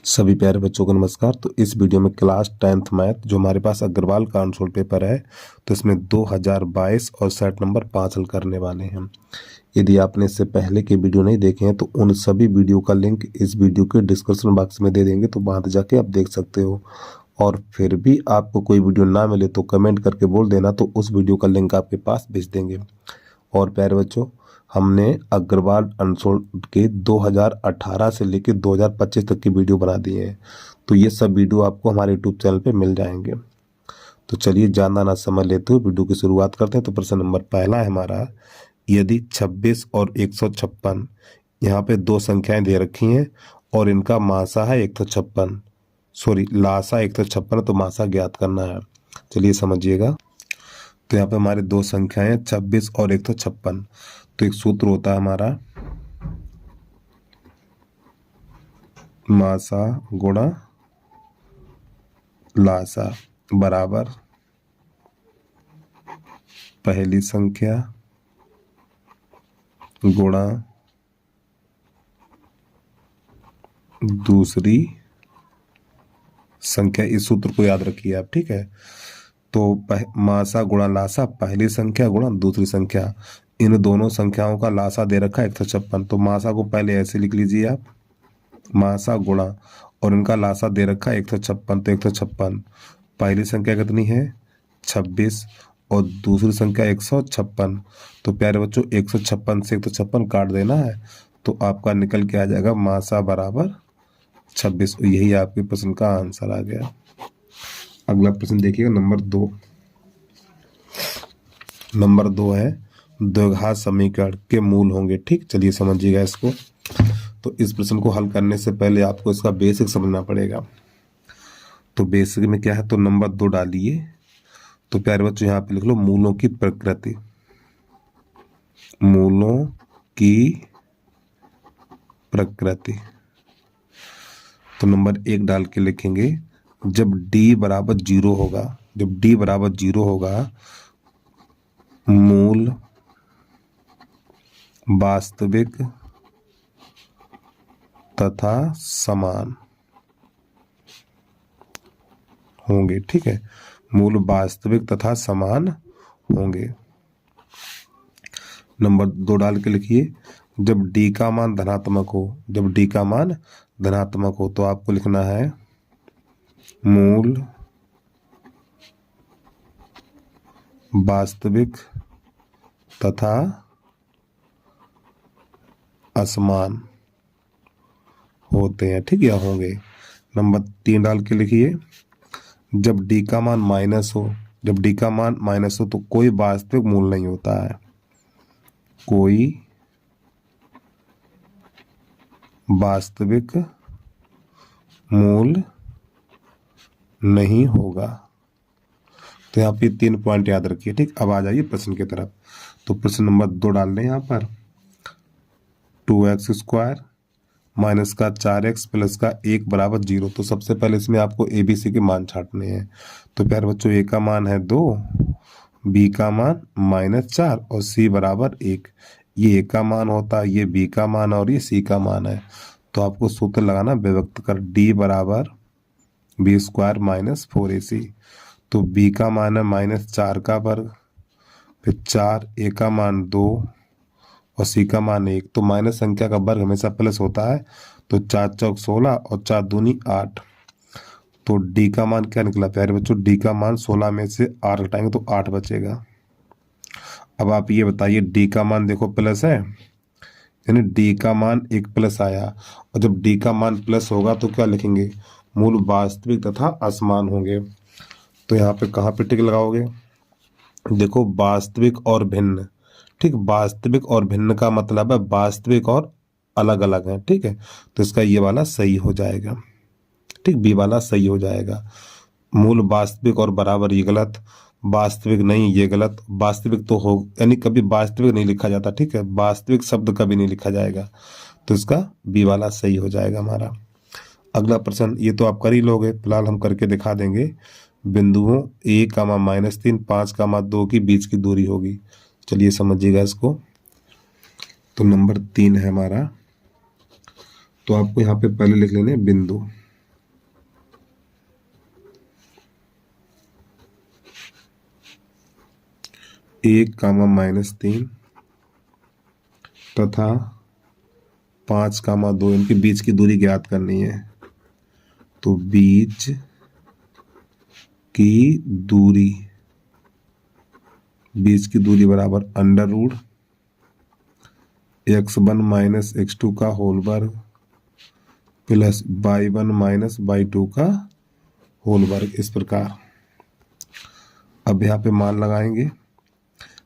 सभी प्यारे बच्चों को नमस्कार। तो इस वीडियो में क्लास 10th मैथ जो हमारे पास अग्रवाल का आंसर पेपर है, तो इसमें 2022 और सेट नंबर 5 हल करने वाले हैं। यदि आपने इससे पहले के वीडियो नहीं देखे हैं तो उन सभी वीडियो का लिंक इस वीडियो के डिस्क्रिप्शन बॉक्स में दे देंगे, तो वहाँ जाके आप देख सकते हो। और फिर भी आपको कोई वीडियो ना मिले तो कमेंट करके बोल देना, तो उस वीडियो का लिंक आपके पास भेज देंगे। और प्यारे बच्चों, हमने अग्रवाल अनसोल्ड के 2018 से लेकर 2025 तक की वीडियो बना दी है, तो ये सब वीडियो आपको हमारे यूट्यूब चैनल पे मिल जाएंगे। तो चलिए ज़्यादा ना समय लेते हुए वीडियो की शुरुआत करते हैं। तो प्रश्न नंबर पहला है हमारा, यदि 26 और 156 यहाँ पे दो संख्याएं दे रखी हैं और इनका मासा है 156, सॉरी लासा 156, तो मासा ज्ञात करना है। चलिए समझिएगा। तो यहाँ पे हमारे दो संख्याएं 26 और 156। तो एक सूत्र होता है हमारा मासा गुणा लासा बराबर पहली संख्या गुणा दूसरी संख्या। इस सूत्र को याद रखिए आप, ठीक है। तो मासा गुणा लासा, पहली संख्या गुणा दूसरी संख्या। इन दोनों संख्याओं का लासा दे रखा है 156, तो मासा को पहले ऐसे लिख लीजिए आप, मासा गुणा, और इनका लासा दे रखा है 156, तो 156 पहली संख्या कितनी है 26 और दूसरी संख्या 156। तो प्यारे बच्चों 156 से 156 काट देना है, तो आपका निकल के आ जाएगा मासा बराबर 26। यही आपके प्रश्न का आंसर आ गया। अगला प्रश्न देखिएगा, नंबर दो है द्विघात समीकरण के मूल होंगे। ठीक, चलिए समझिएगा इसको। तो इस प्रश्न को हल करने से पहले आपको इसका बेसिक समझना पड़ेगा। तो बेसिक में क्या है, तो नंबर 2 डालिए। तो प्यारे बच्चों यहाँ पे लिख लो मूलों की प्रकृति। मूलों की प्रकृति। तो नंबर 1 डाल के लिखेंगे, जब d बराबर 0 होगा, जब d बराबर 0 होगा, मूल वास्तविक तथा समान होंगे। ठीक है, मूल वास्तविक तथा समान होंगे। नंबर 2 डाल के लिखिए, जब d का मान धनात्मक हो, जब d का मान धनात्मक हो, तो आपको लिखना है मूल वास्तविक तथा असमान होते हैं। ठीक, या होंगे। नंबर 3 डाल के लिखिए, जब d का मान माइनस हो, जब d का मान माइनस हो तो कोई वास्तविक मूल नहीं होता है, कोई वास्तविक मूल नहीं होगा। तो यहाँ पे 3 पॉइंट याद रखिए। ठीक, अब आ जाइए प्रश्न की तरफ। तो प्रश्न नंबर 2 डाल दें यहाँ पर, 2x² माइनस का 4x प्लस का 1 बराबर 0। तो सबसे पहले इसमें आपको ABC के मान छांटने हैं। तो प्यारे बच्चों A का मान है 2, B का मान -4 और C बराबर 1। ये A का मान होता है, ये B का मान और ये C का मान है। तो आपको सूत्र लगाना विभक्त कर, D बराबर B² - 4AC। तो B का मान है -4 का वर्ग, फिर 4, A का मान 2 और C का मान 1। तो माइनस संख्या का वर्ग हमेशा प्लस होता है। तो 4 चौक 16 और 4 दूनी 8। तो D का मान क्या निकला प्यारे बच्चों, D का मान 16 में से 8 घटाएंगे तो 8 बचेगा। अब आप ये बताइए, D का मान देखो प्लस है, यानी D का मान एक प्लस आया, और जब D का मान प्लस होगा तो क्या लिखेंगे, मूल वास्तविक तथा असमान होंगे। तो यहाँ पे कहाँ पे टिक लगाओगे, देखो वास्तविक और भिन्न। ठीक, वास्तविक और भिन्न का मतलब है वास्तविक और अलग अलग है। ठीक है, तो इसका ये वाला सही हो जाएगा। ठीक, बी वाला सही हो जाएगा। मूल वास्तविक और बराबर ये गलत, वास्तविक नहीं ये गलत। वास्तविक तो हो, यानी कभी वास्तविक नहीं लिखा जाता। ठीक है, वास्तविक शब्द कभी नहीं लिखा जाएगा, तो इसका बी वाला सही हो जाएगा हमारा। अगला प्रश्न ये तो आप कर ही लोगे, फिलहाल हम करके दिखा देंगे। बिंदुओं A, -3, 5, 2 की बीच की दूरी होगी। चलिए समझिएगा इसको। तो नंबर 3 है हमारा, तो आपको यहाँ पे पहले लिख लेने बिंदु। 1, -3 तथा 5, 2 इनके बीच की दूरी ज्ञात करनी है। तो बीच की दूरी बराबर √x1 - x2 का होल वर्ग प्लस y1 - y2 का होल वर्ग। इस प्रकार अब यहाँ पे मान लगाएंगे।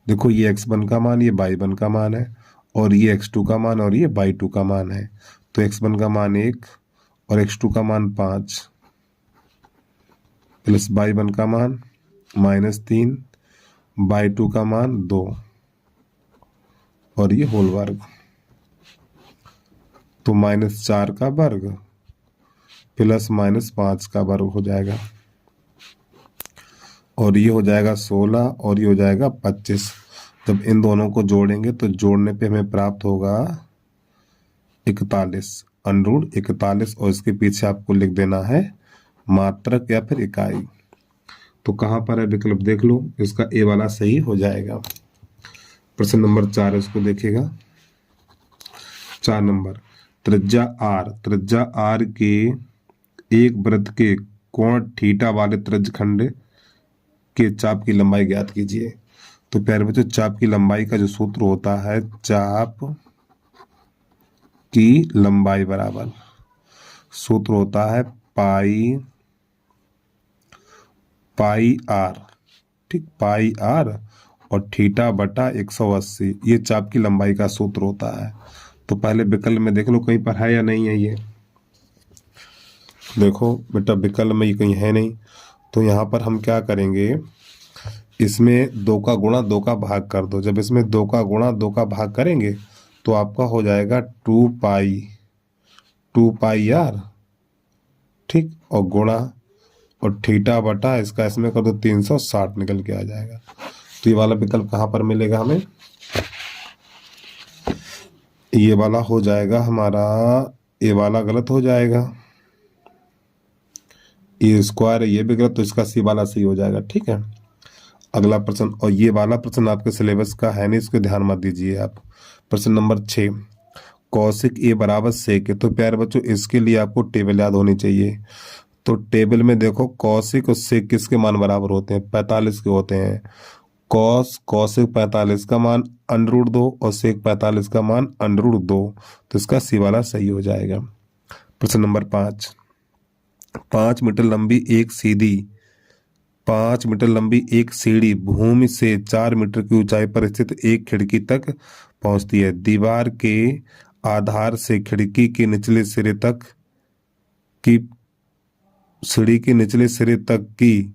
देखो ये x1 का मान, ये y1 का मान है, और ये x2 का मान और ये y2 का मान है। तो x1 का मान 1 और x2 का मान 5 प्लस y1 का मान -3, y2 का मान 2 और ये होल वर्ग। तो -4 का वर्ग प्लस -5 का वर्ग हो जाएगा, और ये हो जाएगा 16 और ये हो जाएगा 25। जब इन दोनों को जोड़ेंगे तो जोड़ने पे हमें प्राप्त होगा 41, √41, और इसके पीछे आपको लिख देना है मात्रक या फिर इकाई। तो कहाँ पर है विकल्प देख लो, इसका ए वाला सही हो जाएगा। प्रश्न नंबर 4 इसको देखिएगा। 4 नंबर, त्रिज्या आर के एक वृत्त के कोण थीटा वाले त्रिज्यखंड के चाप की लंबाई ज्ञात कीजिए। तो प्यारे बच्चों, चाप की लंबाई का जो सूत्र होता है, चाप की लंबाई बराबर सूत्र होता है पाई आर, ठीक, पाई आर और थीटा बटा 180, ये चाप की लंबाई का सूत्र होता है। तो पहले विकल्प में देख लो कहीं पर है या नहीं है। ये देखो बेटा विकल्प में ये कहीं है नहीं, तो यहाँ पर हम क्या करेंगे, इसमें 2 का गुणा 2 का भाग कर दो। जब इसमें 2 का गुणा 2 का भाग करेंगे तो आपका हो जाएगा 2 पाई आर, ठीक, और गुणा और थीटा बटा इसका इसमें कर दो 360 निकल के आ जाएगा। तो ये वाला विकल्प कहाँ पर मिलेगा हमें, ये वाला हो जाएगा हमारा, ये वाला गलत हो जाएगा, ये स्क्वायर है ये भी गलत, तो इसका सी वाला सही हो जाएगा। ठीक है, अगला प्रश्न, और ये वाला प्रश्न आपके सिलेबस का है नहीं, इसको ध्यान मत दीजिए आप। प्रश्न नंबर 6, कौशिक ए बराबर सेक है। तो प्यारे बच्चों इसके लिए आपको टेबल याद होनी चाहिए। तो टेबल में देखो कौशिक और सेक किसके मान बराबर होते हैं, 45 के होते हैं। कौशिक 45 का मान √2 और सेक 45 का मान √2, तो इसका सी वाला सही हो जाएगा। प्रश्न नंबर 5, 5 मीटर लंबी एक सीढ़ी भूमि से 4 मीटर की ऊंचाई पर स्थित एक खिड़की तक पहुंचती है। दीवार के आधार से खिड़की के निचले सिरे तक की सीढ़ी के निचले सिरे तक की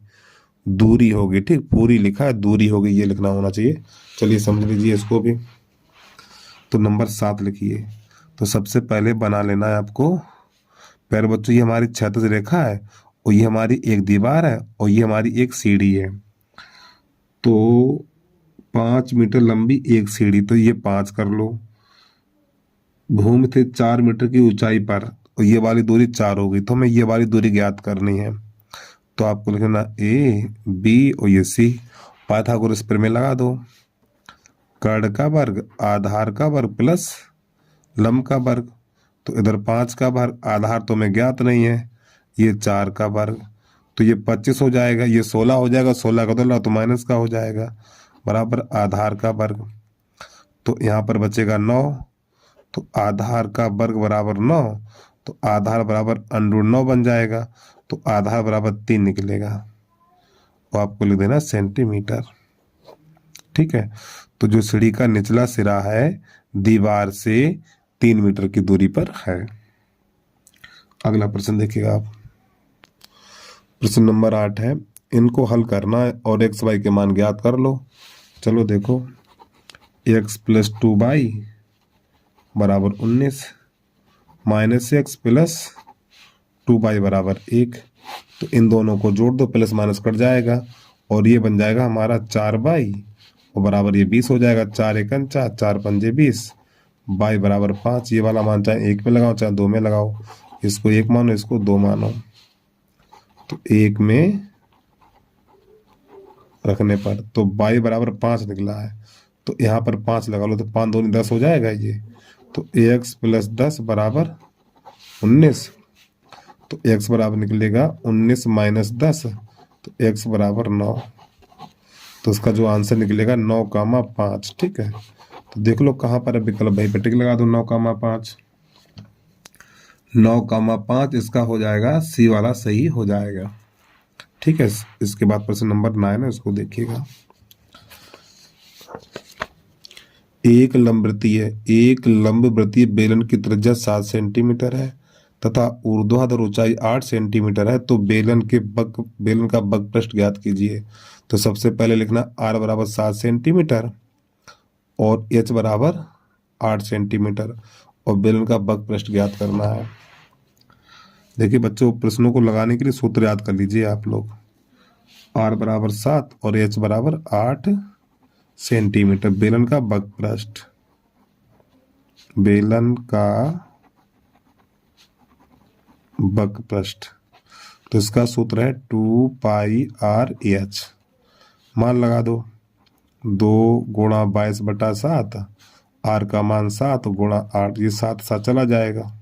दूरी होगी, ठीक, पूरी लिखा है दूरी होगी, ये लिखना होना चाहिए। चलिए समझ लीजिए इसको भी। तो नंबर 7 लिखिए। तो सबसे पहले बना लेना है आपको, प्यारे बच्चों ये हमारी क्षैतिज रेखा है और ये हमारी एक दीवार है और ये हमारी एक सीढ़ी है। तो 5 मीटर लंबी एक सीढ़ी, तो ये 5 कर लो। भूमि से 4 मीटर की ऊंचाई पर, और ये वाली दूरी 4 होगी, तो हमें ये वाली दूरी ज्ञात करनी है। तो आपको लिखना ए बी और ये सी। पाइथागोरस प्रमेय लगा दो, कर्ण का वर्ग आधार का वर्ग प्लस लंब का वर्ग। तो इधर 5 का वर्ग, आधार तो हमें ज्ञात नहीं है, ये 4 का वर्ग, तो ये 25 हो जाएगा, ये 16 हो जाएगा, 16 का दोला तो माइनस का हो जाएगा, बराबर आधार का वर्ग। तो यहाँ पर बचेगा 9, तो आधार का वर्ग बराबर 9, तो आधार बराबर √9 बन जाएगा, तो आधार बराबर 3 निकलेगा, तो आपको लिख देना सेंटीमीटर। ठीक है, तो जो सीढ़ी का निचला सिरा है दीवार से 3 मीटर की दूरी पर है। अगला प्रश्न देखिएगा आप। प्रश्न नंबर 8 है, इनको हल करना है और एक्स वाई के मान ज्ञात कर लो। चलो देखो, x + 2y बराबर 19 -x + 2y बराबर 1। तो इन दोनों को जोड़ दो, प्लस माइनस कट जाएगा और ये बन जाएगा हमारा 4y और बराबर ये 20 हो जाएगा। 4 × 1 = 4, 4 × 5 = 20, y बराबर 5। ये वाला मान चाहे 1 में लगाओ चाहे 2 में लगाओ, इसको 1 मानो इसको 2 मानो। तो 1 में रखने पर, तो y बराबर 5 निकला है, तो यहाँ पर 5 लगा लो, तो 5 दूनी 10 हो जाएगा ये। तो x प्लस 10 बराबर 19, तो x बराबर निकलेगा 19 माइनस 10, तो x बराबर 9। तो उसका जो आंसर निकलेगा 9,5। ठीक है, तो देख लो कहाँ पर है विकल्प, भाई पे टिक लगा दो। 9,5, 9,5 इसका हो जाएगा, सी वाला सही हो जाएगा। ठीक है, इसके बाद प्रश्न नंबर 9 है, इसको देखिएगा। एक लंबवृत्तीय बेलन की त्रिज्या 7 सेंटीमीटर है तथा ऊर्ध्वाधर ऊंचाई 8 सेंटीमीटर है, तो बेलन का बग पृष्ठ ज्ञात कीजिए। तो सबसे पहले लिखना r बराबर 7 सेंटीमीटर और h बराबर 8 सेंटीमीटर, और बेलन का बग पृष्ठ ज्ञात करना है। देखिए बच्चों, प्रश्नों को लगाने के लिए सूत्र याद कर लीजिए आप लोग। r बराबर 7 और h बराबर 8 सेंटीमीटर, बेलन का बग पृष्ठ, बेलन का बग पृष्ठ, तो इसका सूत्र है 2πr/h। मान लगा दो, 2 गुणा 22/7, r का मान 7 गुणा 8, ये 7 साथ चला जाएगा,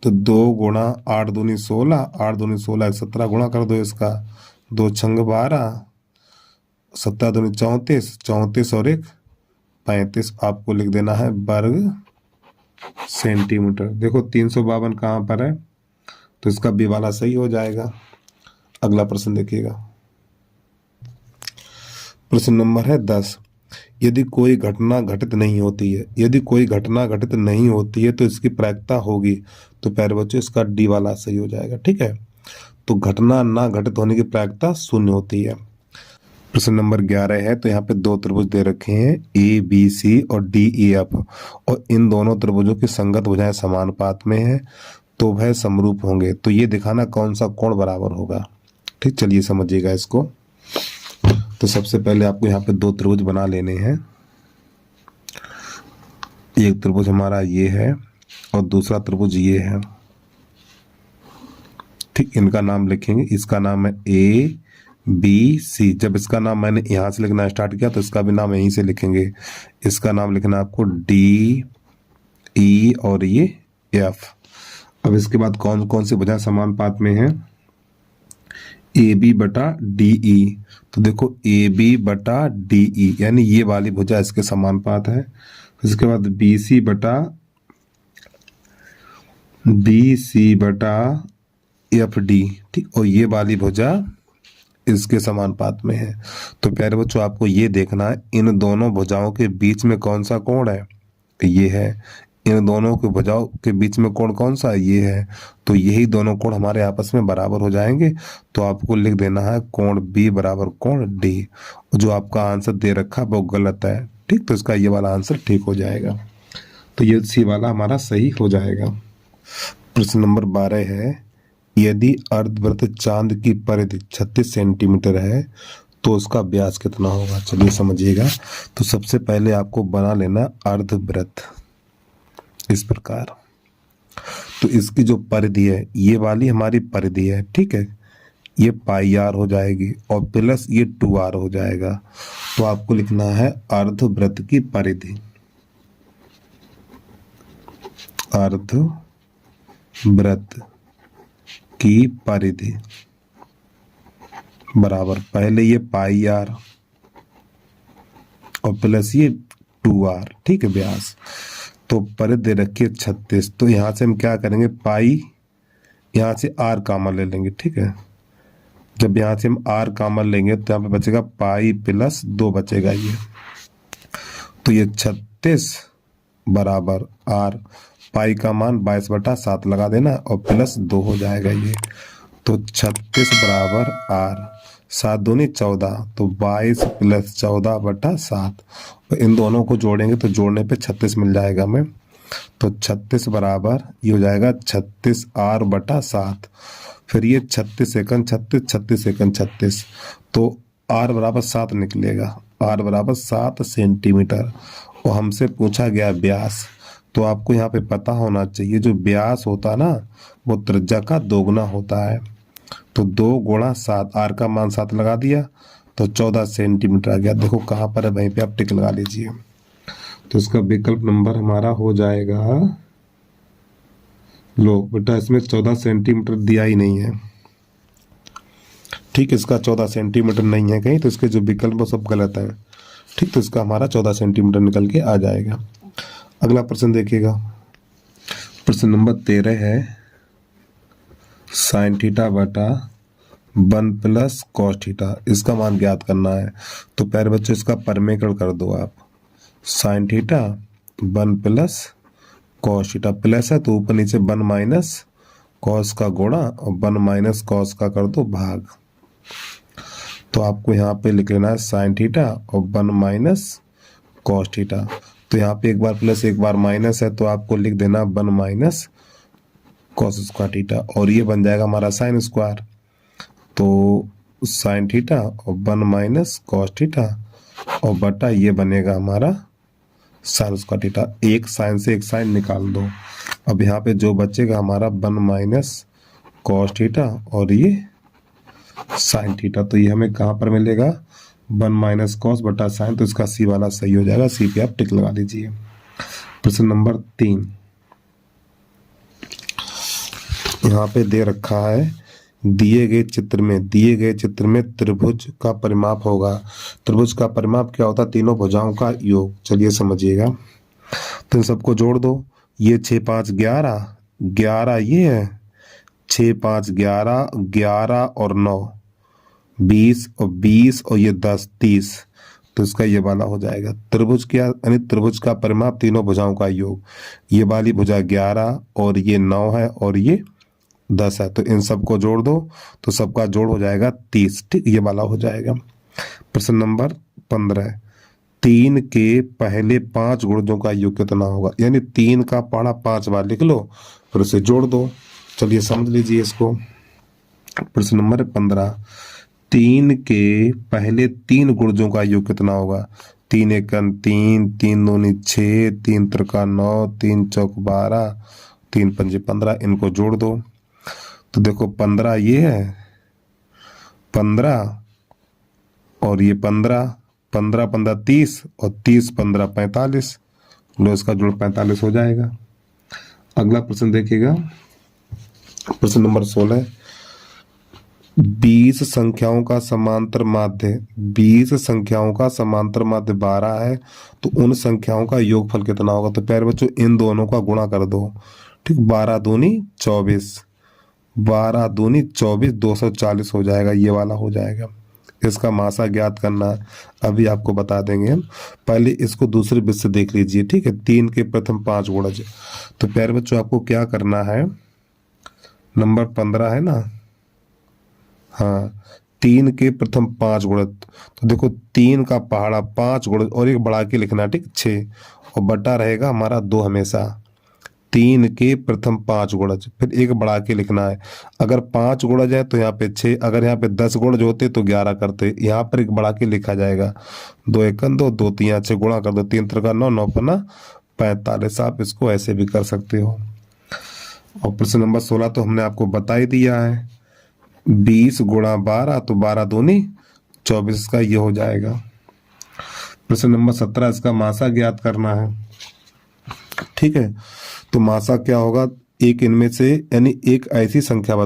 तो 2 गुणा 8 दूनी 16, 8 दूनी 16, 17 गुणा कर दो इसका, 2 छंग 12, 17 दूनी 34, 34 और 1 35, आपको लिख देना है वर्ग सेंटीमीटर। देखो 352 कहाँ पर है, तो इसका बी वाला सही हो जाएगा। अगला प्रश्न देखिएगा, प्रश्न नंबर है 10। यदि कोई घटना घटित नहीं होती है तो इसकी प्रायिकता होगी, तो प्यारे बच्चों इसका डी वाला सही हो जाएगा। ठीक है, तो घटना ना घटित होने की प्रायिकता 0 होती है। प्रश्न नंबर 11 है, तो यहाँ पे 2 त्रिभुज दे रखे हैं ABC और DEF, और इन दोनों त्रिभुजों की संगत भुजाएं समानुपात में है, तो वह समरूप होंगे। तो ये दिखाना कौन सा कोण बराबर होगा। ठीक, चलिए समझिएगा इसको। तो सबसे पहले आपको यहाँ पे 2 त्रिभुज बना लेने हैं। एक त्रिभुज हमारा ये है और दूसरा त्रिभुज ये है। ठीक, इनका नाम लिखेंगे, इसका नाम है ABC। जब इसका नाम मैंने यहाँ से लिखना स्टार्ट किया तो इसका भी नाम यहीं से लिखेंगे। इसका नाम लिखना आपको DE और ये F। अब इसके बाद कौन कौन सी भुजाएं समानुपात में हैं, AB बटा DE। तो देखो AB बटा DE यानी ये वाली भुजा इसके समानुपात है। इसके बाद BC बटा FD, ठीक, और ये वाली भुजा इसके समानुपात में है। तो प्यारे बच्चों आपको ये देखना है इन दोनों भुजाओं के बीच में कौन सा कोण है, ये है। इन दोनों के भुजाओं के बीच में कोण कौन सा है, ये है। तो यही दोनों कोण हमारे आपस में बराबर हो जाएंगे। तो आपको लिख देना है कोण B बराबर कोण D। जो आपका आंसर दे रखा है वो गलत है। ठीक, तो इसका ये वाला आंसर ठीक हो जाएगा। तो ये सी वाला हमारा सही हो जाएगा। प्रश्न नंबर 12 है, यदि अर्धवृत्त चांद की परिधि 36 सेंटीमीटर है तो उसका व्यास कितना होगा। चलिए समझिएगा। तो सबसे पहले आपको बना लेना अर्धवृत्त इस प्रकार। तो इसकी जो परिधि है ये वाली हमारी परिधि है, ठीक है, ये πr हो जाएगी और प्लस ये 2r हो जाएगा। तो आपको लिखना है अर्धवृत्त की परिधि, अर्धवृत्त की परिधि बराबर पहले ये πr और प्लस ये 2r, ठीक है, व्यास। तो परिधि दे रखी है 36। तो यहां से हम क्या करेंगे, पाई यहां से r कॉमन ले लेंगे, ठीक है। जब यहां से हम r कॉमन लेंगे तो यहाँ पे बचेगा पाई प्लस 2 बचेगा ये। तो ये 36 बराबर r, पाई का मान 22/7 लगा देना और प्लस 2 हो जाएगा ये। तो 36 बराबर r, 7 दूनी 14, तो 22 प्लस 14/7। और इन दोनों को जोड़ेंगे तो जोड़ने पे 36 मिल जाएगा हमें। तो 36 बराबर ये हो जाएगा 36r/7। फिर ये 36 एकन 36, 36 एकन 36, तो r बराबर 7 निकलेगा, r बराबर 7 सेंटीमीटर। और हमसे पूछा गया व्यास, तो आपको यहाँ पे पता होना चाहिए जो व्यास होता है ना वो त्रिज्या का दोगुना होता है। तो 2 गुणा 7, r का मान 7 लगा दिया, तो 14 सेंटीमीटर आ गया। देखो कहाँ पर है, वहीं पे आप टिक लगा लीजिए। तो इसका विकल्प नंबर हमारा हो जाएगा, लो बेटा इसमें 14 सेंटीमीटर दिया ही नहीं है। ठीक, इसका 14 सेंटीमीटर नहीं है कहीं, तो इसके जो विकल्प वो सब गलत है। ठीक, तो इसका हमारा 14 सेंटीमीटर निकल के आ जाएगा। अगला प्रश्न देखिएगा, प्रश्न नंबर 13 है, साइन थीटा बटा 1 प्लस कॉस थीटा, इसका मान ज्ञात करना है। तो प्यारे बच्चों इसका परमेकरण कर दो आप। Sine theta 1 plus cos theta, plus है तो ऊपर नीचे 1 माइनस कॉस का गुणा और 1 माइनस कॉस का कर दो भाग। तो आपको यहाँ पे लिख लेना है साइन थीटा और 1 माइनस कॉस थीटा। तो यहाँ पे एक बार प्लस एक बार माइनस है, तो आपको लिख देना 1 माइनस कॉस स्क्वायर थीटा, और ये बन जाएगा हमारा साइन स्क्वायर। तो साइन थीटा और 1 माइनस कॉस थीटा और बटा ये बनेगा हमारा साइन स्क्वायर थीटा। एक साइन से एक साइन निकाल दो। अब यहाँ पे जो बचेगा हमारा 1 माइनस कॉस थीटा और ये साइन थीटा। तो ये हमें कहाँ पर मिलेगा, 1 माइनस कॉस बटा साइन। तो इसका सी वाला सही हो जाएगा, सी पे आप टिक लगा लीजिए। प्रश्न नंबर 3 यहाँ पे दे रखा है, दिए गए चित्र में त्रिभुज का परिमाप होगा। त्रिभुज का परिमाप क्या होता है, तीनों भुजाओं का योग। चलिए समझिएगा, तो इन सबको जोड़ दो। ये 6 5 11, 11 ये है, 6 5 11, 11 और 9 20 और 20 और ये 10 30। तो इसका ये वाला हो जाएगा त्रिभुज क्या, यानी त्रिभुज का परिमाप तीनों भुजाओं का योग। ये वाली भुजा 11 और ये 9 है और ये 10 है, तो इन सबको जोड़ दो तो सबका जोड़ हो जाएगा 30। ठीक, ये वाला हो जाएगा। प्रश्न नंबर 15, 3 के पहले 5 गुणजों का योग कितना होगा, यानी 3 का पहाड़ा 5 बार लिख लो फिर उसे जोड़ दो। चलिए समझ लीजिए इसको। प्रश्न नंबर 15, 3 के पहले 3 गुणजों का योग कितना होगा। 3 एकम 3, 3 दूनी 6, 3 त्रिका 9, 3 चौक 12, 3 पंजे 15, इनको जोड़ दो। तो देखो 15 ये है, 15 और ये 15, 15 15 30 और 30 15 45। लो इसका जोड़ 45 हो जाएगा। अगला प्रश्न देखिएगा, प्रश्न नंबर 16, 20 संख्याओं का समांतर माध्य 12 है, तो उन संख्याओं का योगफल कितना होगा। तो प्यारे बच्चों इन दोनों का गुणा कर दो। ठीक, 12 दूनी 24, 12 दूनी 24, 240 हो जाएगा, ये वाला हो जाएगा। इसका मासा ज्ञात करना अभी आपको बता देंगे हम, पहले इसको दूसरे विध से देख लीजिए। ठीक है, 3 के प्रथम 5 गुणज। तो प्यारे बच्चों आपको क्या करना है, नंबर 15 है ना, हाँ, 3 के प्रथम 5 गुणज। तो देखो 3 का पहाड़ा 5 गुणज और एक बढ़ा के लिखना, ठीक, 6 और बटा रहेगा हमारा 2 हमेशा। 3 के प्रथम 5 गुणज, फिर एक बढ़ा के लिखना है। अगर 5 गुणज है तो यहाँ पे 6, अगर यहाँ पे 10 गुणज होते तो 11 करते। यहाँ पर एक बढ़ा के लिखा जाएगा, 2 एकम 2, 2 3 6 गुणा कर दो, 3 त्रिका 9, 9 पन्ना 45। आप इसको ऐसे भी कर सकते हो। और प्रश्न नंबर 16 तो हमने आपको बता ही दिया है, 20 गुणा 12 तो 12 दूनी 24 का ये हो जाएगा। प्रश्न नंबर 17, इसका मासा ज्ञात करना है। ठीक है, तो मासा क्या होगा, एक इनमें से, यानी एक ऐसी संख्या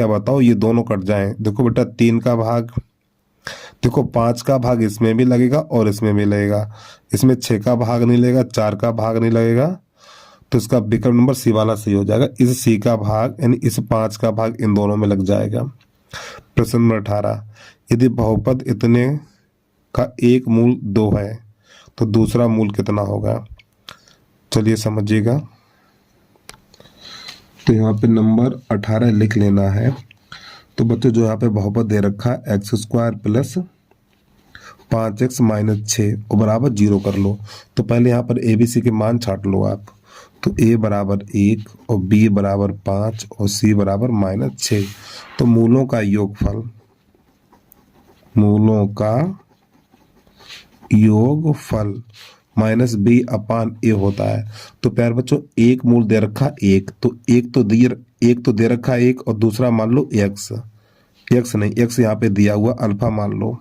बताओ, ये दोनों कट जाएं। देखो बेटा 3 का भाग, देखो 5 का भाग इसमें भी लगेगा और इसमें भी लगेगा, इसमें 6 का भाग नहीं लगेगा, 4 का भाग नहीं लगेगा। तो इसका विकल्प नंबर सी वाला सही हो जाएगा। इस सी का भाग यानी इस 5 का भाग इन दोनों में लग जाएगा। प्रश्न नंबर 18, यदि बहुपद इतने का एक मूल 2 है तो दूसरा मूल कितना होगा। चलिए समझिएगा, तो यहाँ पे नंबर 18 लिख लेना है। तो बच्चों जो यहाँ पे बहुपद दे रखा है x² प्लस 5x माइनस 6 और बराबर 0 कर लो। तो पहले यहाँ पर ABC के मान छाट लो आप। तो A बराबर 1 और B बराबर 5 और C बराबर -6। तो मूलों का योगफल -b अपान a होता है। तो प्यार बच्चों एक मूल दे रखा 1, तो एक तो दे रखा 1 और दूसरा मान लो x। एक्स नहीं, एक्स यहाँ पे दिया हुआ अल्फा मान लो,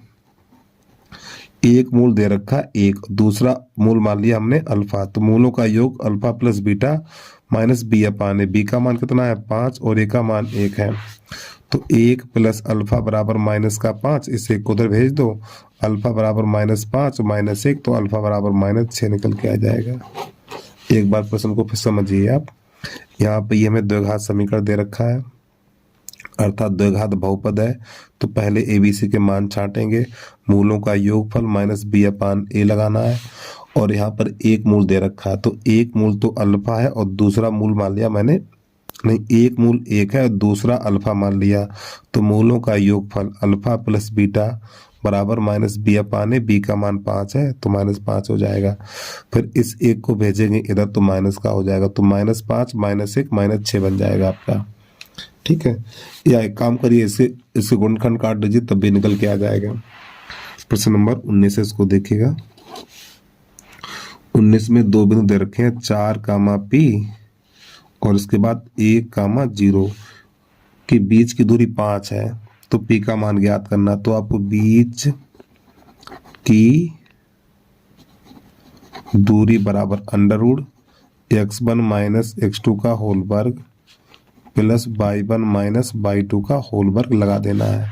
एक मूल दे रखा एक, दूसरा मूल मान लिया हमने अल्फा, तो मूलों का योग alpha plus beta minus b upon है। बी का मान कितना है 5 और ए का मान 1 है, तो 1 प्लस अल्फा बराबर माइनस का 5, इसे एक उधर भेज दो, अल्फा बराबर -5 -1, तो अल्फा बराबर -6 निकल के आ जाएगा। एक बार प्रश्न को फिर समझिए आप। यहाँ पे ये हमें द्विघात समीकरण दे रखा है, अर्थात द्विघात बहुपद है, तो पहले ए बी सी के मान छांटेंगे, मूलों का योगफल माइनस बी अपान ए लगाना है, और यहाँ पर एक मूल दे रखा है, तो एक मूल तो अल्फा है और दूसरा मूल मान लिया मैंने, नहीं एक मूल 1 है और दूसरा अल्फा मान लिया, तो मूलों का योगफल अल्फा प्लस बीटा बराबर माइनस बी अपान ए, बी का मान 5 है तो -5 हो जाएगा। फिर इस एक को भेजेंगे इधर तो माइनस का हो जाएगा, तो -5 -1 -6 बन जाएगा आपका। ठीक है, या एक काम करिए, इससे गुणनखंड काट दीजिए तब भी निकल के आ जाएगा। प्रश्न नंबर 19 है, इसको देखिएगा। 19 में दो बिंदु दे रखे हैं 4 कामा पी और इसके बाद 1 कामा 0 के बीच की दूरी 5 है, तो पी का मान ज्ञात करना, तो आपको बीच की दूरी बराबर √x1 माइनस x2 का होल वर्ग प्लस y1 माइनस y2 का होल वर्ग लगा देना है,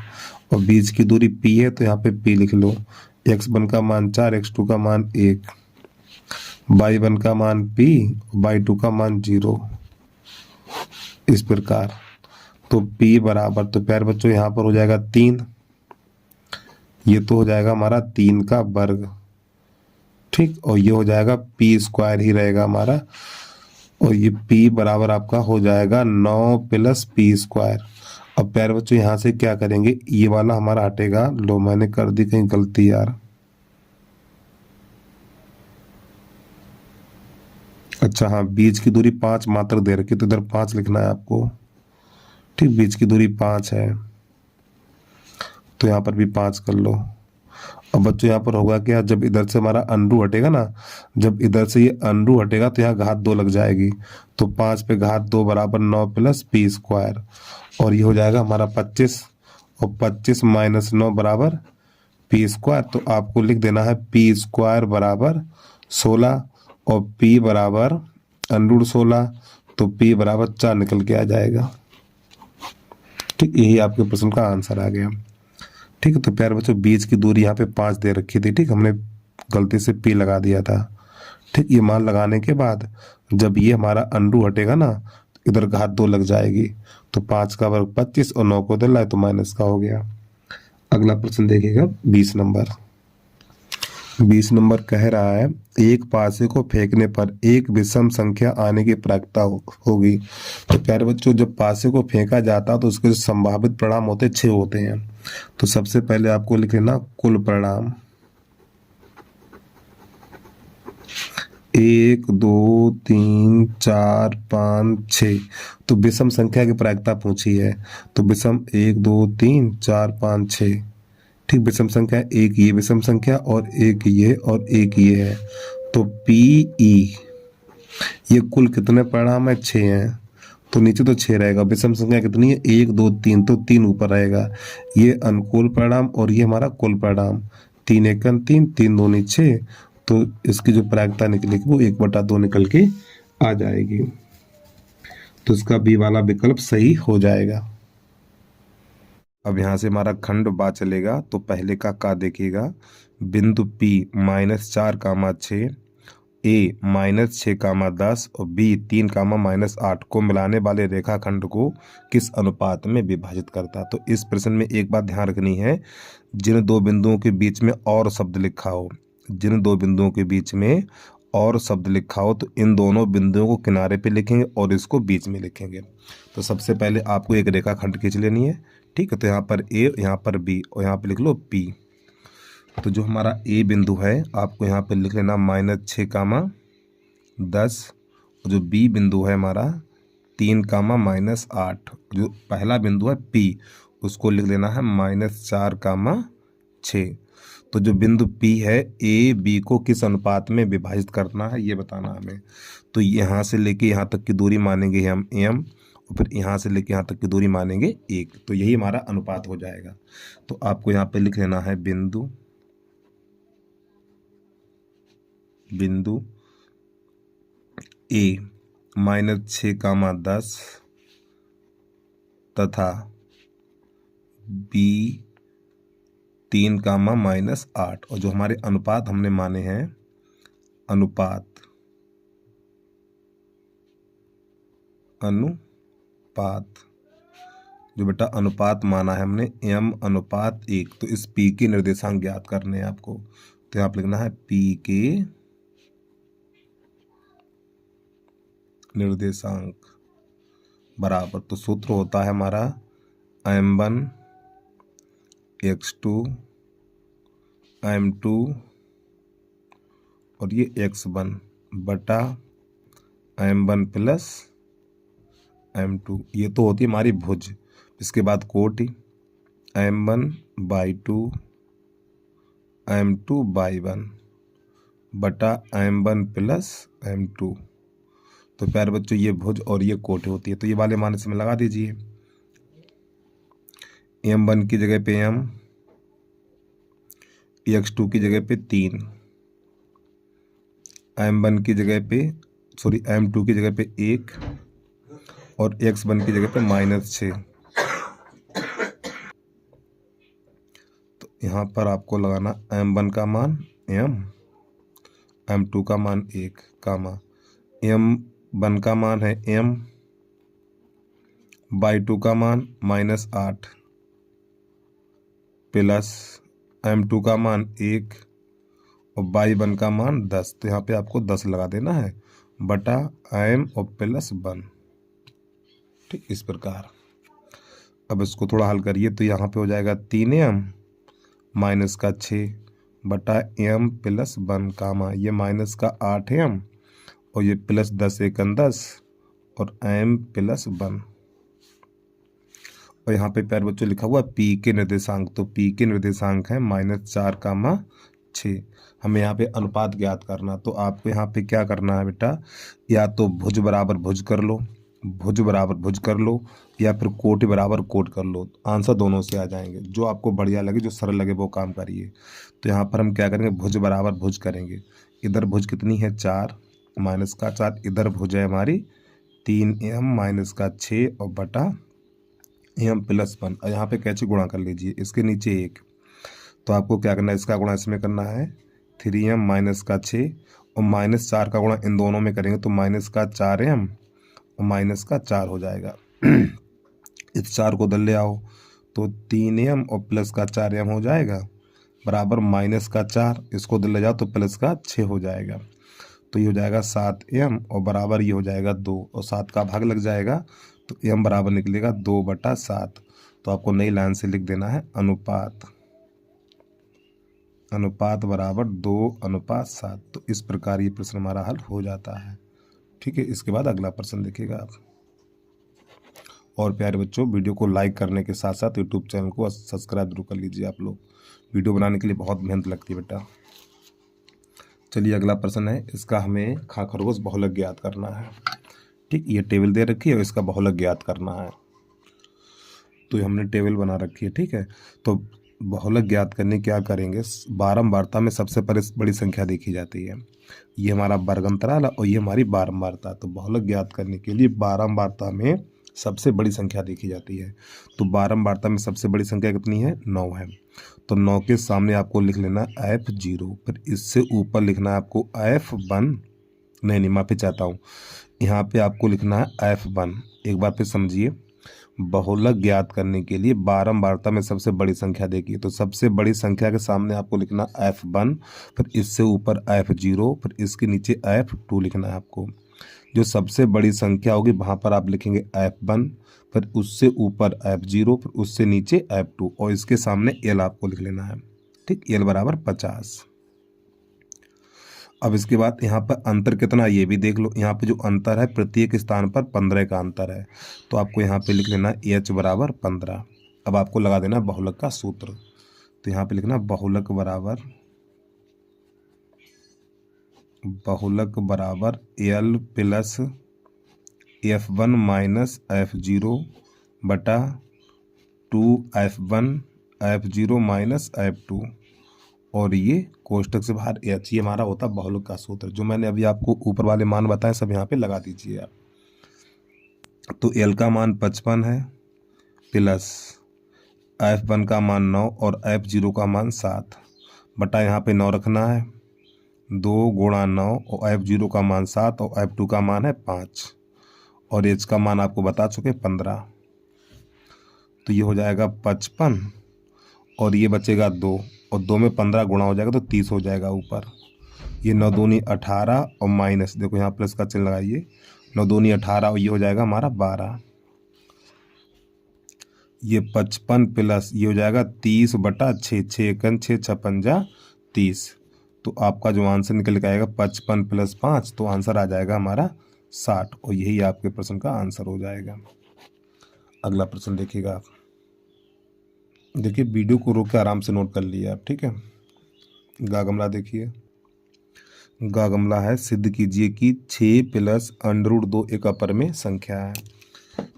और बीच की दूरी p है तो यहाँ पे p लिख लो, x1 का मान 4, x2 का मान 1, y1 का मान p, y2 का मान 0, इस प्रकार। तो p बराबर, तो प्यारे बच्चों यहाँ पर हो जाएगा 3, ये तो हो जाएगा हमारा 3 का वर्ग, ठीक, और ये हो जाएगा p² ही रहेगा हमारा, और ये p बराबर आपका हो जाएगा 9 प्लस p²। अब प्यारे बच्चों यहाँ से क्या करेंगे, ये वाला हमारा हटेगा, लो मैंने कर दी कहीं गलती यार, अच्छा हाँ, बीच की दूरी 5 मात्र दे रखी, तो इधर 5 लिखना है आपको, ठीक, बीच की दूरी 5 है तो यहाँ पर भी 5 कर लो। अब बच्चों यहाँ पर होगा क्या, जब इधर से हमारा अंडू हटेगा ना, जब इधर से ये अंडू हटेगा तो यहाँ घात 2 लग जाएगी, तो 5 पे घात 2 बराबर 9 प्लस p², और ये हो जाएगा हमारा 25, और 25 माइनस 9 बराबर p², तो आपको लिख देना है p² बराबर 16 और p बराबर √16, तो p बराबर 4 निकल के आ जाएगा। ठीक, यही आपके प्रश्न का आंसर आ गया। ठीक है, तो प्यारे बच्चों बीच की दूरी यहाँ पे 5 दे रखी थी, ठीक, हमने गलती से p लगा दिया था। ठीक, ये मान लगाने के बाद जब ये हमारा अंडू हटेगा ना, इधर घात 2 लग जाएगी, तो 5 का वर्ग 25 और 9 को उधर लाए तो माइनस का हो गया। अगला प्रश्न देखिएगा 20 नंबर। 20 नंबर कह रहा है एक पासे को फेंकने पर एक विषम संख्या आने की प्रायिकता होगी। तो प्यारे बच्चों जब पासे को फेंका जाता तो उसके जो संभावित परिणाम होते 6 होते हैं। तो सबसे पहले आपको लिख लेना कुल परिणाम 1 2 3 4 5 6। तो विषम संख्या की प्रायिकता पूछी है, तो विषम 1 2 3 4 5 6, ठीक, विषम संख्या एक ये विषम संख्या और एक ये और एक ये है, तो PE ये कुल कितने परिणाम है 6 हैं, तो नीचे तो 6 रहेगा। विषम संख्या कितनी है 1 2 3, तो 3 ऊपर रहेगा। ये अनुकूल परिणाम और ये हमारा कुल परिणाम, 3 1 3 3 2 6, तो इसकी जो प्रायिकता निकलेगी वो 1/2 निकल के आ जाएगी। तो इसका बी वाला विकल्प सही हो जाएगा। अब यहाँ से हमारा खंड बा चलेगा, तो पहले का देखिएगा, बिंदु P -4, 6, A -6, 10 और B 3, -8 को मिलाने वाले रेखाखंड को किस अनुपात में विभाजित करता है। तो इस प्रश्न में एक बात ध्यान रखनी है, जिन दो बिंदुओं के बीच में और शब्द लिखा हो, जिन दो बिंदुओं के बीच में और शब्द लिखा हो, तो इन दोनों बिंदुओं को किनारे पे लिखेंगे और इसको बीच में लिखेंगे। तो सबसे पहले आपको एक रेखाखंड खींच लेनी है, ठीक है, तो यहाँ पर A, यहाँ पर B और यहाँ पे लिख लो P। तो जो हमारा A बिंदु है आपको यहाँ पे लिख लेना -6, 10, और जो B बिंदु है हमारा 3, -8, जो पहला बिंदु है P उसको लिख लेना है -4, 6। तो जो बिंदु P है A B को किस अनुपात में विभाजित करना है ये बताना हमें। तो यहाँ से लेके यहाँ तक की दूरी मानेंगे हम M, फिर यहाँ से लेके यहाँ तक की दूरी मानेंगे 1, तो यही हमारा अनुपात हो जाएगा। तो आपको यहाँ पे लिख लेना है बिंदु ए -6, 10 तथा बी 3, -8, और जो हमारे अनुपात हमने माने हैं, अनुपात जो बेटा अनुपात माना है हमने m/1, तो इस p के निर्देशांक ज्ञात करने हैं आपको। तो यहाँ पे लिखना है p के निर्देशांक बराबर, तो सूत्र होता है हमारा m1 x2 m2 और ये x1 बटा m1 प्लस m2, ये तो होती है हमारी भुज। इसके बाद कोटि m1/2 m2/1 बटा m1 प्लस m2। तो प्यारे बच्चों ये भुज और ये कोटि होती है, तो ये वाले मान इसमें लगा दीजिए। m1 की जगह पे m, x2 की जगह पे 3, m1 की जगह पे m2 की जगह पे 1 और x1 की जगह पे -6। तो यहाँ पर आपको लगाना m1 का मान m, m2 का मान 1, m1 का मान है m/2 का मान -8 प्लस m2 का मान 1 और y1 का मान 10। तो यहाँ पे आपको 10 लगा देना है बटा m और प्लस 1। ठीक, इस प्रकार। अब इसको थोड़ा हल करिए तो यहाँ पे हो जाएगा 3m -6 बटा m प्लस 1, ये -8m और ये प्लस 10 × 10 और m प्लस 1। और यहाँ पे प्यारे बच्चों लिखा हुआ p के निर्देशांक, तो p के निर्देशांक है -4, 6। हमें यहाँ पे अनुपात ज्ञात करना, तो आपको यहाँ पे क्या करना है बेटा, या तो भुज बराबर भुज कर लो, या फिर कोटि बराबर कोट कर लो। आंसर दोनों से आ जाएंगे, जो आपको बढ़िया लगे, जो सरल लगे वो काम करिए। तो यहाँ पर हम क्या करेंगे, भुज बराबर भुज करेंगे। इधर भुज कितनी है 4 -4, इधर भुज है हमारी 3m -6 और बटा m प्लस 1, और यहाँ पे कैसे गुणा कर लीजिए, इसके नीचे 1। तो आपको क्या करना है, इसका गुणा इसमें करना है 3m -6 और -4 का गुणा इन दोनों में करेंगे तो -4m और -4 हो जाएगा। इस 4 को उधर ले आओ तो 3m और +4m हो जाएगा बराबर -4, इसको उधर ले जाओ तो +6 हो जाएगा। तो ये हो जाएगा 7m और बराबर ये हो जाएगा 2 और 7 का भाग लग जाएगा, तो m बराबर निकलेगा 2/7। तो आपको नई लाइन से लिख देना है अनुपात बराबर 2:7। तो इस प्रकार ये प्रश्न हमारा हल हो जाता है। ठीक है, इसके बाद अगला प्रश्न देखिएगा आप। और प्यारे बच्चों, वीडियो को लाइक करने के साथ साथ यूट्यूब चैनल को सब्सक्राइब जरूर कर लीजिए। आप लोग वीडियो बनाने के लिए बहुत मेहनत लगती है बेटा। चलिए अगला प्रश्न है, इसका हमें खा खरगोश बहुलक ज्ञात करना है। ठीक, ये टेबल दे रखी है और इसका बहुलक ज्ञात करना है। तो ये हमने टेबल बना रखी है। ठीक है, तो बहुलक ज्ञात करने क्या करेंगे, बारंबारता में सबसे बड़ी संख्या देखी जाती है। ये हमारा वर्ग अंतराल है और ये हमारी बारंबारता। तो बहुलक ज्ञात करने के लिए बारंबारता में सबसे बड़ी संख्या देखी जाती है। तो बारंबारता में सबसे बड़ी संख्या कितनी है, 9 है। तो 9 के सामने आपको लिख लेना f0, फिर इससे ऊपर लिखना है आपको f1, नहीं माफ़ी चाहता हूँ, यहाँ पे आपको लिखना है f1। एक बार फिर समझिए, बहुलक ज्ञात करने के लिए बारंबारता में सबसे बड़ी संख्या देखिए, तो सबसे बड़ी संख्या के सामने आपको लिखना f1, फिर इससे ऊपर f0, फिर इसके नीचे f2 लिखना है आपको। जो सबसे बड़ी संख्या होगी वहाँ पर आप लिखेंगे f1, फिर उससे ऊपर f0, फिर उससे नीचे f2 और इसके सामने l आपको लिख लेना है। ठीक, l बराबर 50। अब इसके बाद यहाँ पर अंतर कितना ये भी देख लो। यहाँ पे जो अंतर है प्रत्येक स्थान पर 15 का अंतर है, तो आपको यहाँ पे लिख लेना h बराबर 15। अब आपको लगा देना बहुलक का सूत्र। तो यहाँ पे लिखना बहुलक बराबर l plus F1 minus F0 बटा 2F1 F0 माइनस F2, और ये कोष्टक से बाहर H, ये हमारा होता है बहुलक का सूत्र। जो मैंने अभी आपको ऊपर वाले मान बताए सब यहाँ पे लगा दीजिए आप। तो L का मान 55 है प्लस F1 का मान 9 और F0 का मान 7 बटा यहाँ पे 9 रखना है, 2 गुणा 9 और F0 का मान 7 और F2 का मान है 5 और H का मान आपको बता चुके 15। तो ये हो जाएगा 55 और ये बचेगा 2 और 2 में 15 गुणा हो जाएगा तो 30 हो जाएगा ऊपर। ये 9 दूनी 18 और माइनस, देखो यहाँ प्लस का चिन्ह लगाइए, 9 दूनी 18 और ये हो जाएगा हमारा 12। ये 55 प्लस ये हो जाएगा 30 बटा 6, 6 एकन 6 56 30। तो आपका जो आंसर निकल के आएगा 55 प्लस 5, तो आंसर आ जाएगा हमारा 60 और यही आपके प्रश्न का आंसर हो जाएगा। अगला प्रश्न देखिएगा आप। देखिए वीडियो को रोक के आराम से नोट कर लिए आप, ठीक है। गागमला देखिए, गागमला है, सिद्ध कीजिए कि 6 प्लस √2 एक अपर में संख्या है।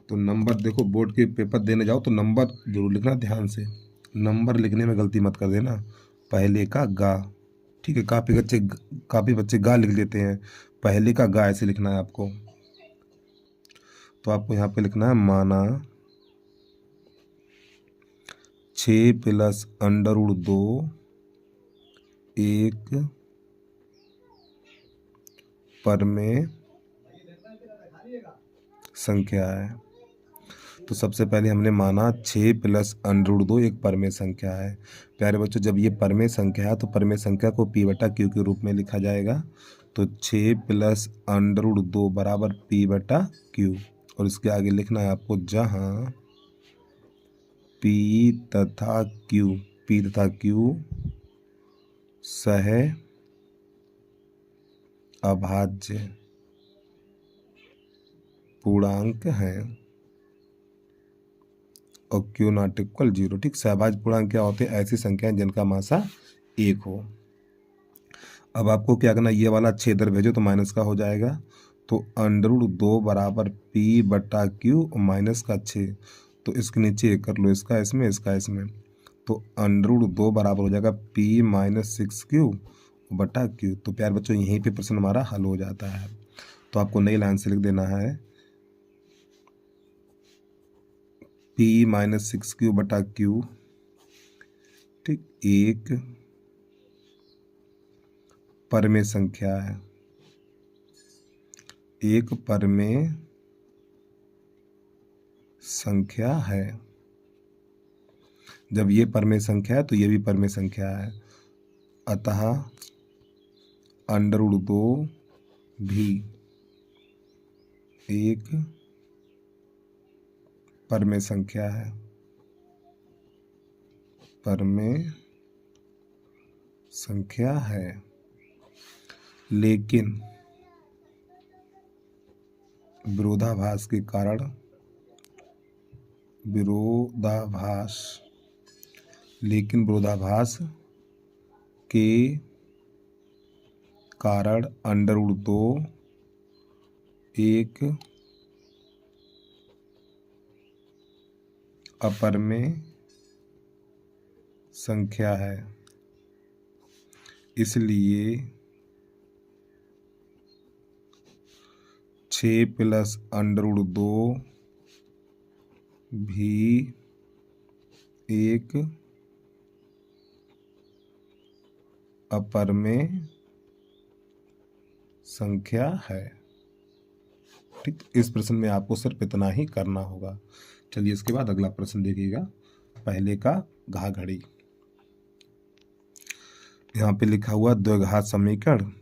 तो नंबर देखो, बोर्ड के पेपर देने जाओ तो नंबर जरूर लिखना ध्यान से, नंबर लिखने में गलती मत कर देना। पहले का गा, ठीक है, काफ़ी बच्चे गा लिख देते हैं, पहले का गा ऐसे लिखना है आपको। तो आपको यहाँ पे लिखना है माना 6 प्लस √2 एक परमेय संख्या है। तो सबसे पहले हमने माना 6 प्लस √2 एक परमेय संख्या है। प्यारे बच्चों, जब ये परमेय संख्या है तो परमेय संख्या को P बटा Q के रूप में लिखा जाएगा। तो 6 प्लस √2 बराबर P बटा Q, और इसके आगे लिखना है आपको जहाँ P तथा Q सह अभाज्य पूर्णांक हैं और Q नॉट इक्वल 0। ठीक, सहभाज्य पूर्णांक क्या होते हैं? ऐसी संख्याएं जिनका मासा 1 हो। अब आपको क्या करना, ये वाला 6 इधर भेजो तो माइनस का हो जाएगा। तो √2 बराबर P बटा Q और माइनस का 6, तो इसके नीचे कर लो, इसका इसमें इसका इसमें। तो √2 बराबर हो जाएगा P माइनस 6Q बटा Q। तो प्यार बच्चों यहीं पे प्रश्न हमारा हल हो जाता है। तो आपको नई लाइन से लिख देना है P माइनस 6Q बटा Q, ठीक, एक परमेय संख्या है, एक परमेय संख्या है। जब ये परमेय संख्या है तो ये भी परमेय संख्या है, अतः √2 भी एक परमेय संख्या है, परमेय संख्या है। लेकिन विरोधाभास के कारण, लेकिन विरोधाभास के कारण √2 एक अपरमेय संख्या है। इसलिए 6 प्लस √2 भी एक अपरमेय संख्या है। ठीक, इस प्रश्न में आपको सिर्फ इतना ही करना होगा। चलिए इसके बाद अगला प्रश्न देखिएगा। पहले का घा घड़ी, यहाँ पे लिखा हुआ द्विघात समीकरण,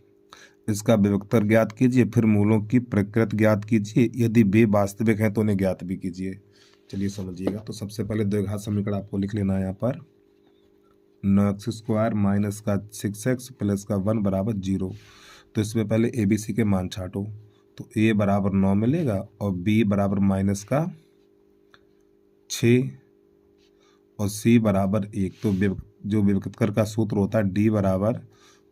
इसका विभक्तर ज्ञात कीजिए, फिर मूलों की प्रकृति ज्ञात कीजिए, यदि वे वास्तविक हैं तो उन्हें ज्ञात भी कीजिए। चलिए समझिएगा। तो सबसे पहले द्विघात समीकरण आपको लिख लेना है यहाँ पर 9x² माइनस का 6x प्लस का 1 बराबर 0। तो इसमें पहले ABC के मान छाटो। तो A बराबर 9 मिलेगा और B बराबर माइनस का 6 और C बराबर 1। तो जो विभक्तकर का सूत्र होता है D बराबर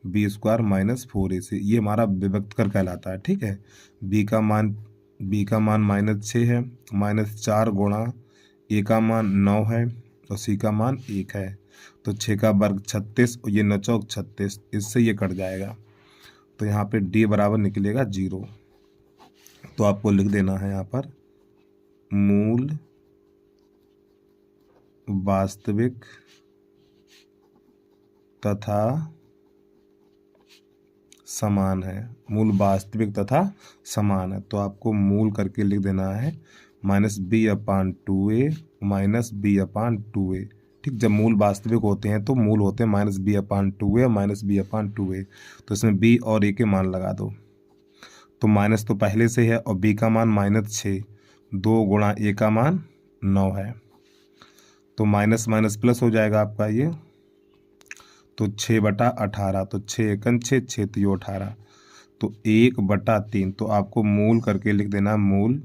B² माइनस 4AC, ये हमारा विभक्तकर कहलाता है। ठीक है, B का मान बी का मान -6 है, -4 गुणा ए का मान 9 है और सी का मान 1 है। तो 6 का वर्ग 36 और ये 9 चौक 36, इससे ये कट जाएगा। तो यहाँ पे डी बराबर निकलेगा 0। तो आपको लिख देना है यहाँ पर मूल वास्तविक तथा समान है। मूल वास्तविक तथा समान है। तो आपको मूल करके लिख देना है -b/2a -b/2a। ठीक, जब मूल वास्तविक होते हैं तो मूल होते हैं -b/2a और -b/2a। तो इसमें b और a के मान लगा दो। तो माइनस तो पहले से है और b का मान -6, 2 गुणा a का मान 9 है। तो माइनस माइनस प्लस हो जाएगा आपका ये। तो 6/18, तो 6 एकन 6, 6 तियो 18, तो 1/3। तो आपको मूल करके लिख देना मूल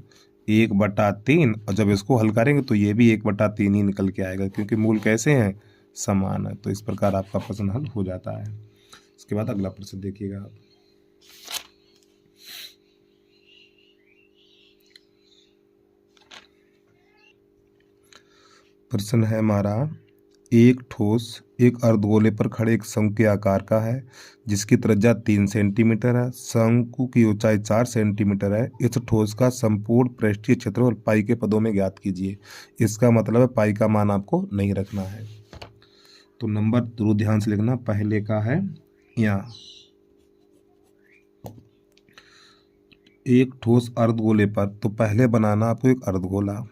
1/3। और जब इसको हल करेंगे तो ये भी 1/3 ही निकल के आएगा, क्योंकि मूल कैसे हैं, समान है। तो इस प्रकार आपका प्रश्न हल हो जाता है। इसके बाद अगला प्रश्न देखिएगा आप। प्रश्न है हमारा, एक ठोस एक अर्धगोले पर खड़े एक शंकु के आकार का है जिसकी त्रिज्या 3 सेंटीमीटर है। शंकु की ऊंचाई 4 सेंटीमीटर है। इस ठोस का संपूर्ण पृष्ठीय क्षेत्रफल पाई के पदों में ज्ञात कीजिए। इसका मतलब है पाई का मान आपको नहीं रखना है। तो नंबर जरूर ध्यान से लिखना। पहले का है यहाँ एक ठोस अर्धगोले पर, तो पहले बनाना आपको एक अर्धगोला।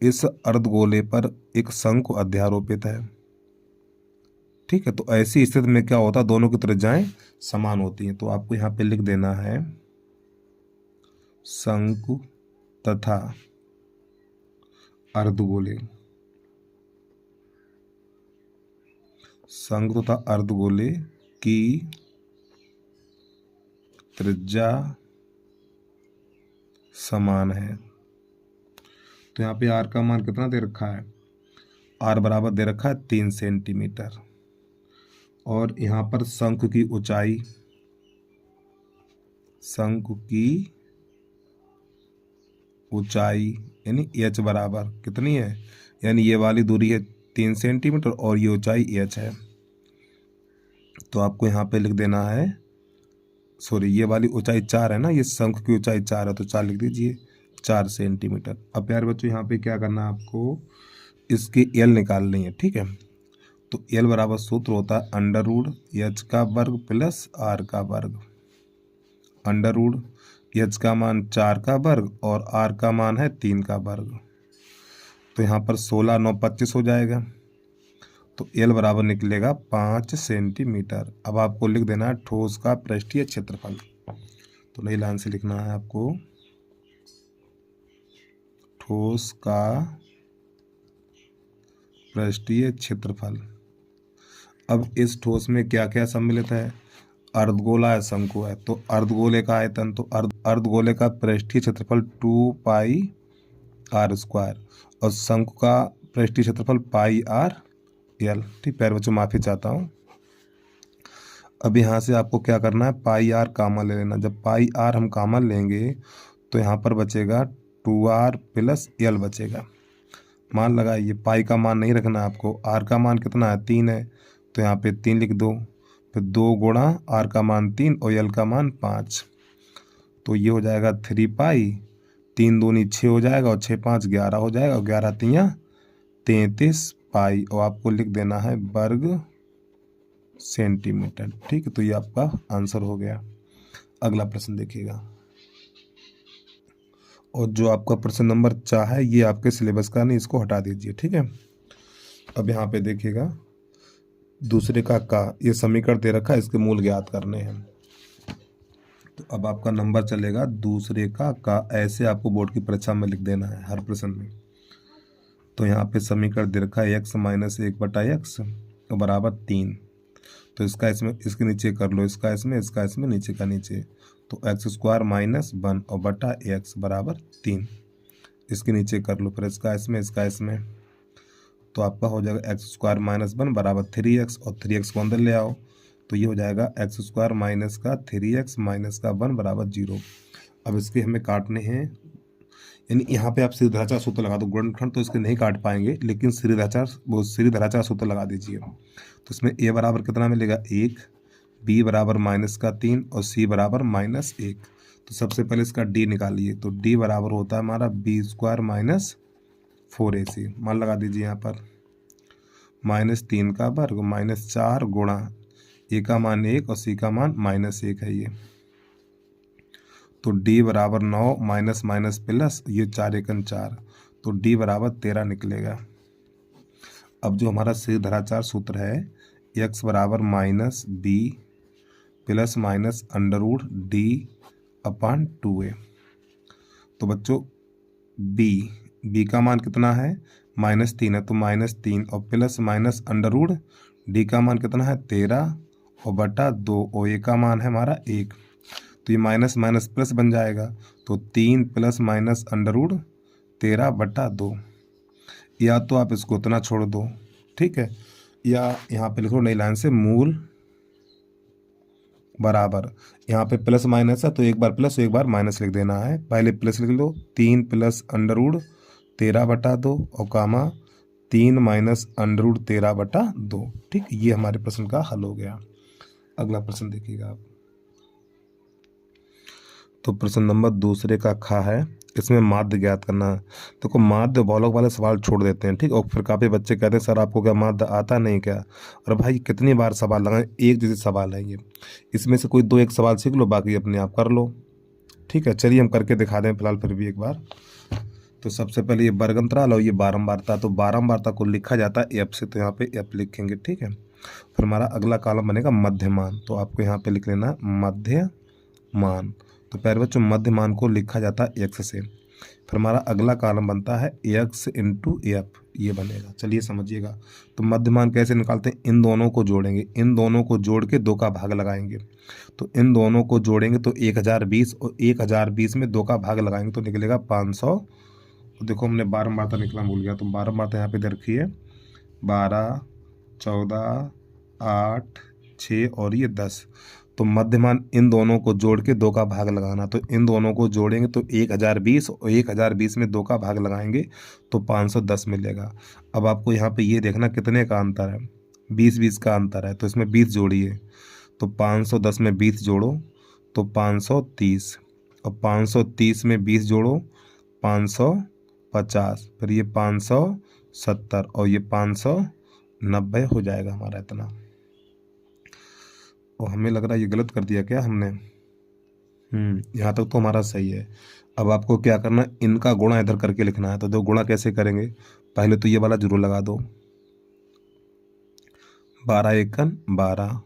इस अर्धगोले पर एक शंकु अध्यारोपित है। ठीक है, तो ऐसी स्थिति में क्या होता है, दोनों की त्रिज्याएं समान होती हैं। तो आपको यहां पे लिख देना है शंकु तथा अर्धगोले। शंकु तथा अर्धगोले की त्रिज्या समान है। तो यहाँ पे आर का मान कितना दे रखा है, आर बराबर दे रखा है 3 सेंटीमीटर। और यहाँ पर शंकु की ऊंचाई, शंकु की ऊंचाई यानी h बराबर कितनी है, यानी ये वाली दूरी है 3 सेंटीमीटर और ये ऊंचाई h है। तो आपको यहाँ पे लिख देना है, सॉरी ये वाली ऊंचाई 4 है ना, ये शंकु की ऊंचाई 4 है, तो 4 लिख दीजिए, 4 सेंटीमीटर। अब प्यारे बच्चों यहाँ पे क्या करना है आपको, इसकी एल निकालनी है। ठीक है, तो एल बराबर सूत्र होता है √h का वर्ग प्लस r का वर्ग। √h का मान 4 का वर्ग और r का मान है 3 का वर्ग। तो यहाँ पर 16 9 25 हो जाएगा। तो एल बराबर निकलेगा 5 सेंटीमीटर। अब आपको लिख देना है ठोस का पृष्ठीय क्षेत्रफल। तो नई लाइन से लिखना है आपको ठोस का पृष्ठीय क्षेत्रफल। अब इस ठोस में क्या क्या सम्मिलित है, अर्धगोला है, शंकु है। तो अर्धगोले का आयतन, तो अर्धगोले का पृष्ठीय क्षेत्रफल 2πr² और शंकु का पृष्ठीय क्षेत्रफल πr/l। ठीक, प्यारे बच्चों माफी चाहता हूँ। अब यहाँ से आपको क्या करना है, πr कॉमन ले लेना। जब πr हम कॉमन लेंगे तो यहाँ पर बचेगा 2r + l बचेगा। मान लगाइए, पाई का मान नहीं रखना आपको, r का मान कितना है 3 है, तो यहाँ पे 3 लिख दो। फिर 2 गुणा r का मान 3 और l का मान 5, तो ये हो जाएगा 3π। 3 दूनी 6 हो जाएगा और 6 5 11 हो जाएगा और 11 तियाँ 33 पाई। और आपको लिख देना है वर्ग सेंटीमीटर। ठीक है, तो ये आपका आंसर हो गया। अगला प्रश्न देखिएगा। और जो आपका प्रश्न नंबर 4 है ये आपके सिलेबस का नहीं, इसको हटा दीजिए। ठीक है, अब यहाँ पे देखिएगा दूसरे का ये समीकरण दे रखा है, इसके मूल ज्ञात करने हैं। तो अब आपका नंबर चलेगा दूसरे का ऐसे आपको बोर्ड की परीक्षा में लिख देना है हर प्रश्न में। तो यहाँ पे समीकरण दे रखा है x - 1/x बराबर 3। तो इसका इसमें, इसके नीचे कर लो, इसका इसमें, इसका इसमें, नीचे का नीचे। तो x² - 1 और बटा x बराबर 3। इसके नीचे कर लो, फिर इसका इसमें, इसका इसमें। तो आपका हो जाएगा x² - 1 बराबर 3x और 3x को अंदर ले आओ, तो ये हो जाएगा x² - 3x - 1 बराबर 0। अब इसके हमें काटने हैं यानी यहाँ पे आप सीधाचार सूत्र लगा दो, गुणनखंड तो इसके नहीं काट पाएंगे, लेकिन सीधाचार सूत्र लगा दीजिए। तो इसमें a बराबर कितना मिलेगा 1, b बराबर -3 और c बराबर -1। तो सबसे पहले इसका d निकालिए, तो d बराबर होता है हमारा b² - 4ac। मान लगा दीजिए यहाँ पर -3 का वर्ग -4 गुणा a का मान 1 और c का मान -1 है ये। तो d बराबर 9 माइनस माइनस प्लस, ये 4 एकन 4, तो d बराबर 13 निकलेगा। अब जो हमारा सीधाचार सूत्र है x बराबर -b plus minus Underwood d/2a। तो बच्चों b का मान कितना है -3 है, तो -3 और प्लस माइनस अंडरवुड d का मान कितना है 13 और बटा 2 और a का मान है हमारा 1। तो ये माइनस माइनस प्लस बन जाएगा, तो 3 प्लस माइनस अंडरवुड 13/2। या तो आप इसको इतना छोड़ दो, ठीक है, या यहाँ पे लिखो नई लाइन से मूल बराबर, यहाँ पे प्लस माइनस है तो एक बार प्लस एक बार माइनस लिख देना है। पहले प्लस लिख लो, 3 प्लस अंडरवुड 13/2 और कामा 3 माइनस अंडरवुड 13/2। ठीक, ये हमारे प्रश्न का हल हो गया। अगला प्रश्न देखिएगा आप। तो प्रश्न नंबर दूसरे का खा है, इसमें माध्य ज्ञात करना है। देखो माध्य बहुलक वाले सवाल छोड़ देते हैं, ठीक। और फिर काफ़ी बच्चे कहते हैं सर आपको क्या माध्य आता नहीं क्या। और भाई कितनी बार सवाल लगाएं, एक जैसे सवाल है ये, इसमें से कोई 2-1 सवाल सीख लो, बाकी अपने आप कर लो, ठीक है। चलिए हम करके दिखा दें फिलहाल फिर भी एक बार। तो सबसे पहले ये वर्ग अंतराल और ये बारंबारता, तो बारंबारता को लिखा जाता है एफ से, तो यहाँ पे एफ लिखेंगे, ठीक है। फिर हमारा अगला कॉलम बनेगा मध्यमान, तो आपको यहाँ पे लिख लेना मध्यमान। तो प्यारे बच्चों मध्यमान को लिखा जाता है एक्स से। फिर हमारा अगला कॉलम बनता है एक्स इंटू एफ, ये बनेगा। चलिए समझिएगा। तो मध्यमान कैसे निकालते हैं, इन दोनों को जोड़ेंगे, इन दोनों को जोड़ के 2 का भाग लगाएंगे। तो इन दोनों को जोड़ेंगे तो 1020 और 1020 में 2 का भाग लगाएंगे तो निकलेगा 500। तो देखो हमने बारंबारता निकला भूल गया, तो बारंबारता यहाँ पे दे रखी है 12, 14, 8, 6 और ये 10। तो मध्यमान इन दोनों को जोड़ के 2 का भाग लगाना, तो इन दोनों को जोड़ेंगे तो 1020 और 1020 में 2 का भाग लगाएंगे तो 510 मिलेगा। अब आपको यहाँ पे ये देखना कितने का अंतर है, 20-20 का अंतर है, तो इसमें 20 जोड़िए। तो 510 में 20 जोड़ो तो 530, और 530 में 20 जोड़ो 550, फिर ये 570 और ये 590 हो जाएगा हमारा इतना। और हमें लग रहा है ये गलत कर दिया क्या हमने। यहाँ तक तो हमारा सही है। अब आपको क्या करना है, इनका गुणा इधर करके लिखना है। तो दो गुणा कैसे करेंगे, पहले तो ये वाला जरूर लगा दो, 12 एकन 12।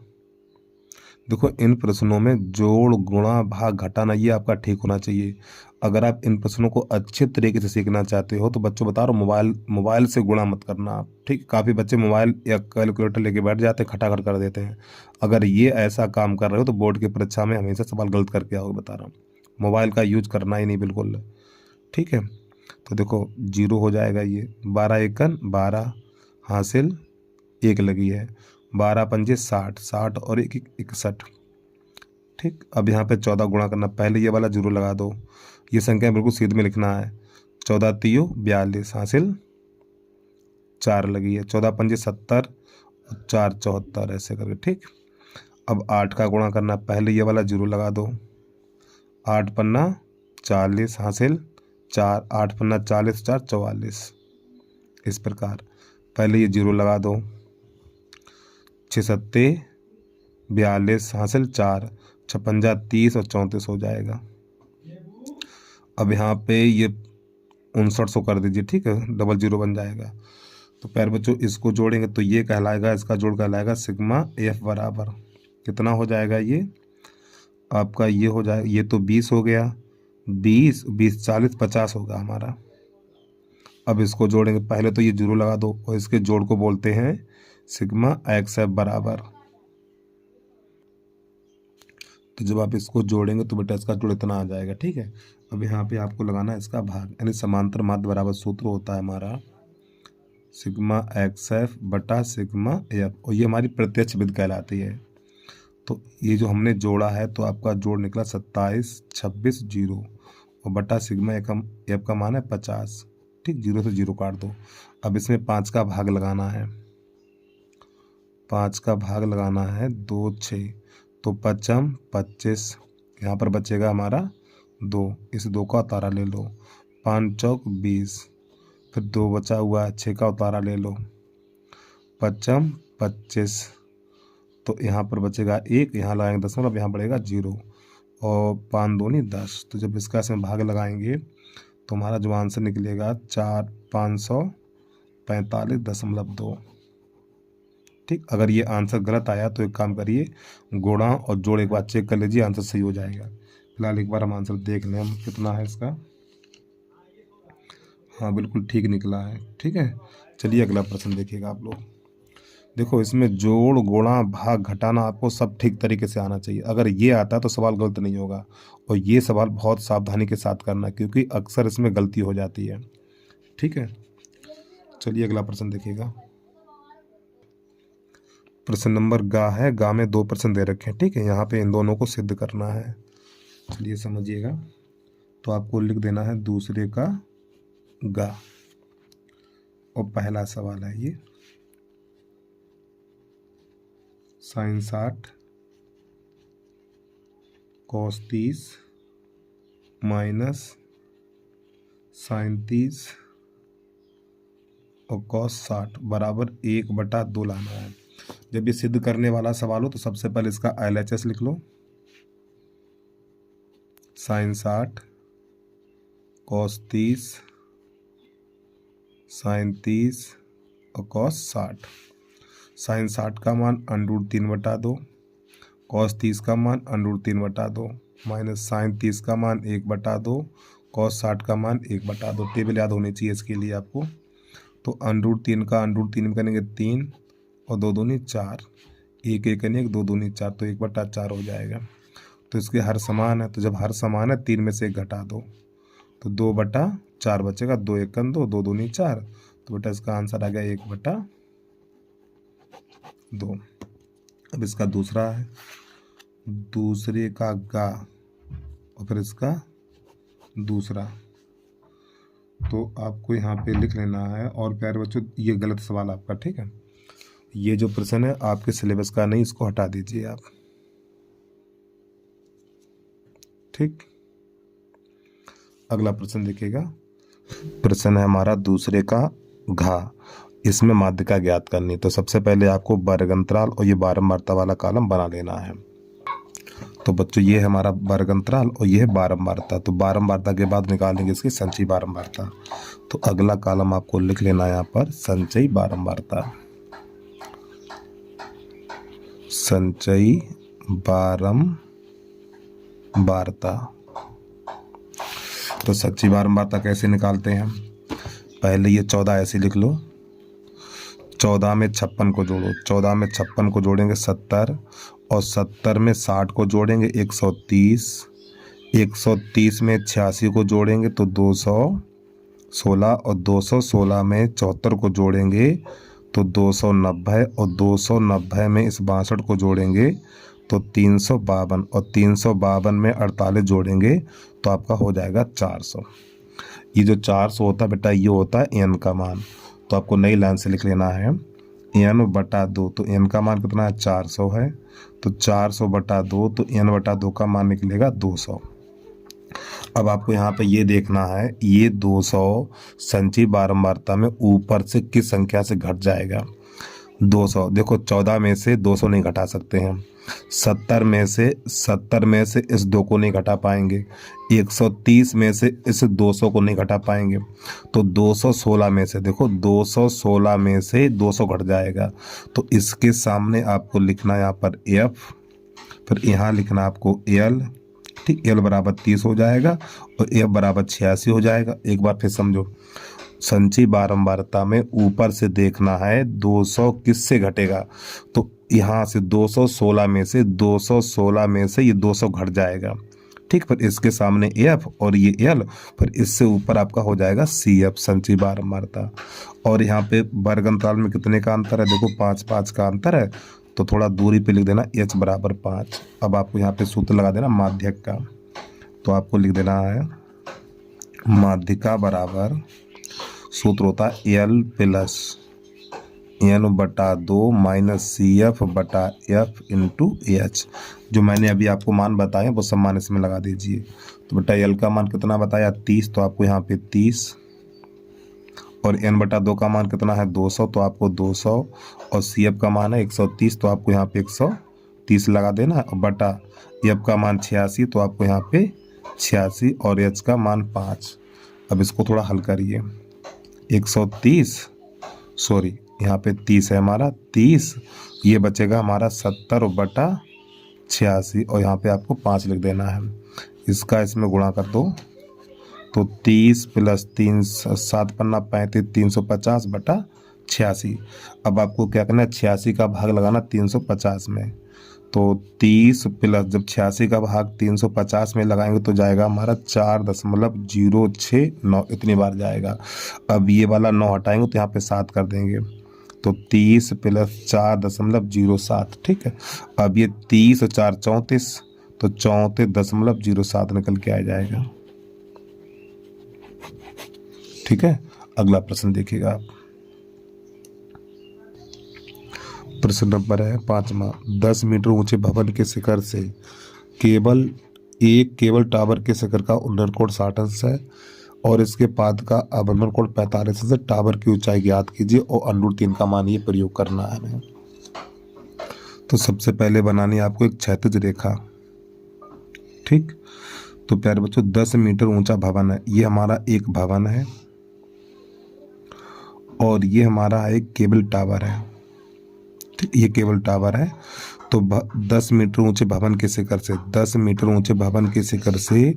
देखो इन प्रश्नों में जोड़ गुणा भाग घटाना ये आपका ठीक होना चाहिए। अगर आप इन प्रश्नों को अच्छे तरीके से सीखना चाहते हो तो बच्चों बता रहा हूँ मोबाइल से गुणा मत करना आप, ठीक। काफ़ी बच्चे मोबाइल या कैलकुलेटर लेके बैठ जाते हैं, खटाखट कर देते हैं। अगर ये ऐसा काम कर रहे हो तो बोर्ड की परीक्षा में हमेशा सवाल गलत करके आओगे, बता रहा हूँ। मोबाइल का यूज करना ही नहीं बिल्कुल, ठीक है। तो देखो 0 हो जाएगा ये, 12 एकन 12 हासिल 1 लगी है, 12 पंजे 60, 60 और 1 61, ठीक। अब यहाँ पे 14 गुणा करना, पहले ये वाला जरूर लगा दो, ये संख्या बिल्कुल सीध में लिखना है। 14 तियो 42 हासिल 4 लगी है, 14 पंजे 70 और 4 74 ऐसे करके, ठीक। अब 8 का गुणा करना, पहले ये वाला जरूर लगा दो, 8 पन्ना 40 हासिल 4, 8 पन्ना 40 4 44, इस प्रकार। पहले ये जीरो लगा दो, 6 सत्ते 42 हासिल 4, 56 30 और 34 हो जाएगा। अब यहाँ पे ये 5900 कर दीजिए, ठीक है, डबल 0 बन जाएगा। तो प्यारे बच्चों इसको जोड़ेंगे तो ये कहलाएगा, इसका जोड़ कहलाएगा सिग्मा एफ बराबर कितना हो जाएगा, ये आपका ये हो जाएगा, ये तो 20 हो गया, 20 20 40 50 होगा हमारा। अब इसको जोड़ेंगे, पहले तो ये जीरो लगा दो और इसके जोड़ को बोलते हैं सिग्मा एक्स एफ बराबर। तो जब आप इसको जोड़ेंगे तो बेटा इसका जोड़ इतना आ जाएगा, ठीक है। अब यहाँ पे आपको लगाना है इसका भाग, यानी समांतर माध्य बराबर सूत्र होता है हमारा सिग्मा एक्स एफ बटा सिग्मा एफ, और ये हमारी प्रत्यक्ष विधि कहलाती है। तो ये जो हमने जोड़ा है तो आपका जोड़ निकला 27 26 0, और बटा सिग्मा एफ का मान है 50। ठीक, 0 से 0 काट दो। अब इसमें 5 का भाग लगाना है, 5 का भाग लगाना है 2 6, तो 5 25, यहाँ पर बचेगा हमारा 2, इस 2 का उतारा ले लो, 5 चौक 20, फिर 2 बचा हुआ है, 6 का उतारा ले लो, 5 25, तो यहाँ पर बचेगा 1, यहाँ लगाएंगे दशमलव, यहाँ बढ़ेगा 0, और 5 दूनी 10। तो जब इसका इसमें भाग लगाएंगे तो हमारा जो आंसर निकलेगा 545.2। ठीक, अगर ये आंसर गलत आया तो एक काम करिए, गुणा और जोड़ एक बार चेक कर लीजिए, आंसर सही हो जाएगा। फिलहाल एक बार हम आंसर देख लें हम कितना है इसका। हाँ, बिल्कुल ठीक निकला है। ठीक है, चलिए अगला प्रश्न देखिएगा आप लोग। देखो, इसमें जोड़, गुणा, भाग, घटाना आपको सब ठीक तरीके से आना चाहिए। अगर ये आता है तो सवाल गलत नहीं होगा, और ये सवाल बहुत सावधानी के साथ करना, क्योंकि अक्सर इसमें गलती हो जाती है। ठीक है, चलिए अगला प्रश्न देखिएगा। प्रश्न नंबर गा है, गा में 2 प्रश्न दे रखे हैं। ठीक है, यहाँ पे इन दोनों को सिद्ध करना है। चलिए समझिएगा। तो आपको लिख देना है दूसरे का गा, और पहला सवाल है ये sin 60 cos 30 माइनस sin 30 और cos 60 बराबर 1/2 लाना है। जब ये सिद्ध करने वाला सवाल हो तो सबसे पहले इसका LHS लिख लो, sin 60 cos 30 sin 30 और cos 60। sin 60 का मान √3/2, cos 30 का मान √3/2, माइनस sin 30 का मान 1/2, cos 60 का मान 1/2। टेबल याद होनी चाहिए इसके लिए आपको। तो √3 का √3 में करेंगे 3, और 2 दूनी 4, 1 1 1 2 दूनी 4, तो 1/4 हो जाएगा। तो इसके हर समान है, तो जब हर समान है 3 में से 1 घटा दो, तो 2/4 बचेगा, 2 1 2, 2 दूनी 4, तो बेटा इसका आंसर आ गया 1/2। अब इसका दूसरा है, दूसरे का गा, और फिर इसका दूसरा, तो आपको यहाँ पे लिख लेना है। और प्यारे बच्चों, ये गलत सवाल आपका। ठीक है, ये जो प्रश्न है आपके सिलेबस का नहीं, इसको हटा दीजिए आप। ठीक, अगला प्रश्न देखिएगा। प्रश्न है हमारा दूसरे का घा, इसमें माध्यिका ज्ञात करनी। तो सबसे पहले आपको वर्ग अंतराल और ये बारंबारता वाला कॉलम बना लेना है। तो बच्चों, ये है हमारा वर्ग अंतराल और ये है बारंबारता। तो बारंबारता के बाद निकालेंगे इसकी संचयी बारंबारता। तो अगला कॉलम आपको लिख लेना है यहाँ पर संचयी बारंबारता, संचयी बारंबारता। तो संचयी बारंबारता कैसे निकालते हैं? पहले ये 14 ऐसे लिख लो, 14 में 56 को जोड़ो, 14 में 56 को जोड़ेंगे 70, और 70 में 60 को जोड़ेंगे 130, 130 में 86 को जोड़ेंगे तो 216, और 216 में 74 को जोड़ेंगे तो 290, और 290 में इस 62 को जोड़ेंगे तो 352, और 352 में 48 जोड़ेंगे तो आपका हो जाएगा 400। ये जो 400 होता है बेटा, ये होता है n का मान। तो आपको नई लाइन से लिख लेना है n/2। तो n का मान कितना है? 400 है। तो 400/2, तो n/2 का मान निकलेगा 200। अब आपको यहाँ पे ये देखना है, ये 200 संचयी बारंबारता में ऊपर से किस संख्या से घट जाएगा। 200, देखो 14 में से 200 नहीं घटा सकते हैं, 70 में से इस 2 को नहीं घटा पाएंगे, 130 में से इस 200 को नहीं घटा पाएंगे, तो 216 में से, देखो 216 में से 200 घट जाएगा। तो इसके सामने आपको लिखना है यहाँ पर F, फिर यहाँ लिखना आपको L। ठीक, L बराबर 30 हो जाएगा और F बराबर 86 हो जाएगा। एक बार फिर समझो, संचयी बारंबारता में ऊपर से देखना है 200 किससे घटेगा, तो यहाँ से 216 में से ये 200 घट जाएगा। ठीक, फिर इसके सामने F और ये L, फिर इससे ऊपर आपका हो जाएगा CF संचयी बारंबारता। और यहाँ पे वर्ग अंतराल में कितने का अंतर है? देखो 5 का अंतर है, तो थोड़ा दूरी पे लिख देना H बराबर 5। अब आपको यहाँ पे सूत्र लगा देना माध्यक का। तो आपको लिख देना है माध्यिका बराबर सूत्र होता है एल प्लस एन बटा 2 माइनस सी एफ बटा एफ इंटू एच। जो मैंने अभी आपको मान बताए वो सब मान इसमें लगा दीजिए। तो बेटा एल का मान कितना बताया 30, तो आपको यहाँ पे 30, और एन बटा 2 का मान कितना है 200, तो आपको 200, और सी एफ का मान है 130, तो आपको यहाँ पे 130 लगा देना, और बटा एफ का मान 86, तो आपको यहाँ पे 86, और एच का मान 5। अब इसको थोड़ा हल करिए। 130 सॉरी यहाँ पे 30 है हमारा, 30 ये बचेगा हमारा 70 बटा 86, और यहाँ पे आपको 5 लिख देना है। इसका इसमें गुणा कर दो तो 30 प्लस 3 7 पन्ना 35 350 बटा 86। अब आपको क्या करना है 86 का भाग लगाना 350 में। तो 30 प्लस जब 86 का भाग 350 में लगाएंगे तो जाएगा हमारा 4.069, इतनी बार जाएगा। अब ये वाला 9 हटाएंगे तो यहाँ पे 7 कर देंगे, तो 30 प्लस 4.07। ठीक है, अब ये 30 और 4 34, तो 34.07 निकल के आ जाएगा। ठीक है, अगला प्रश्न देखिएगा आप। प्रश्न नंबर है 5वां। 10 मीटर ऊंचे भवन के शिखर से केबल टावर के शिखर का उन्नयन कोण 60 अंश है और इसके पाद का अवनमन कोण 45 अंश है। टावर की ऊंचाई ज्ञात कीजिए और √3 का मान ये प्रयोग करना है हमें। तो सबसे पहले बनानी है आपको एक क्षैतिज रेखा। ठीक, तो प्यारे बच्चों 10 मीटर ऊंचा भवन है, ये हमारा एक भवन है और ये हमारा एक केबल टावर है। ठीक, ये केबल टावर है। तो 10 मीटर ऊंचे भवन के शिखर से 10 मीटर ऊंचे भवन के शिखर से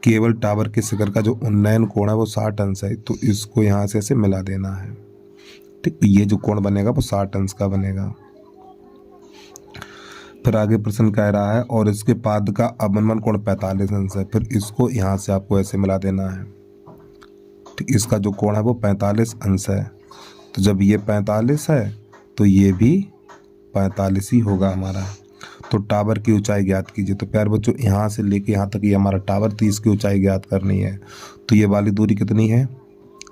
केबल टावर के शिखर का जो उन्नयन कोण है वो 60 अंश है। तो इसको यहाँ से ऐसे मिला देना है। ठीक, ये जो कोण बनेगा वो 60 अंश का बनेगा। फिर आगे प्रश्न कह रहा है और इसके पाद का अवनमन कोण 45 अंश है। फिर इसको यहाँ से आपको ऐसे मिला देना है। ठीक, इसका जो कोण है वो 45 अंश है। तो जब ये 45 है तो ये भी 45 ही होगा हमारा। तो टावर की ऊंचाई ज्ञात कीजिए। तो प्यारे बच्चों यहाँ से लेके यहाँ तक ये हमारा टावर, तो इसकी ऊंचाई ज्ञात करनी है। तो ये वाली दूरी कितनी है,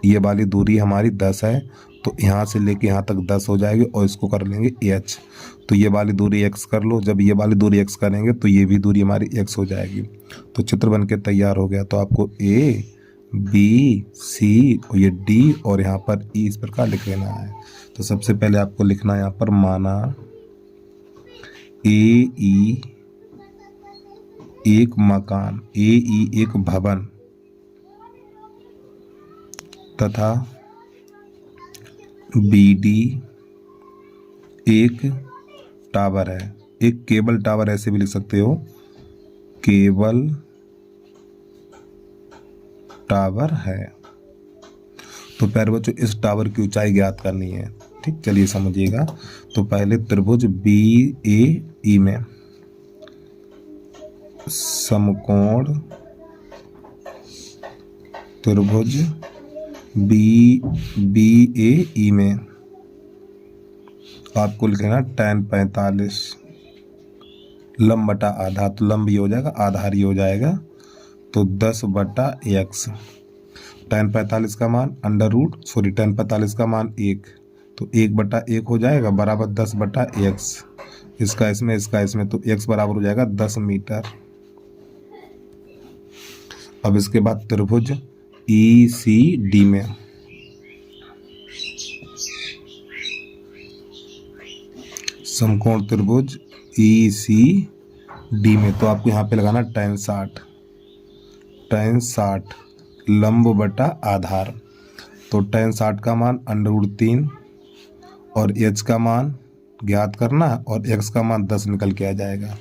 ये वाली दूरी हमारी 10 है। तो यहाँ से लेके यहाँ तक 10 हो जाएगी और इसको कर लेंगे h। तो ये वाली दूरी x कर लो। जब ये वाली दूरी x करेंगे तो ये भी दूरी हमारी x हो जाएगी। तो चित्र बन के तैयार हो गया। तो आपको A B C और ये D और यहाँ पर E इस प्रकार लिख लेना है। तो सबसे पहले आपको लिखना है यहाँ पर माना AE एक मकान, AE एक भवन तथा BD एक टावर है। एक केबल टावर ऐसे भी लिख सकते हो, केबल टावर है। तो प्यारे बच्चों इस टावर की ऊंचाई ज्ञात करनी है। ठीक, चलिए समझिएगा। तो पहले त्रिभुज BAE में समकोण त्रिभुज BAE में आपको लिखना tan 45 लंब बटा आधा। तो लंब ये हो जाएगा, आधार ये हो जाएगा। तो 10 बटा x। tan 45 का मान tan 45 का मान 1, तो 1 बटा 1 हो जाएगा बराबर 10 बटा x। इसका इसमें तो x बराबर हो जाएगा 10 मीटर। अब इसके बाद त्रिभुज ECD में समकोण त्रिभुज ECD में तो आपको यहाँ पे लगाना tan 60 लंब बटा आधार। तो tan 60 का मान √3 और h का मान ज्ञात करना और x का मान 10 निकल के आ जाएगा।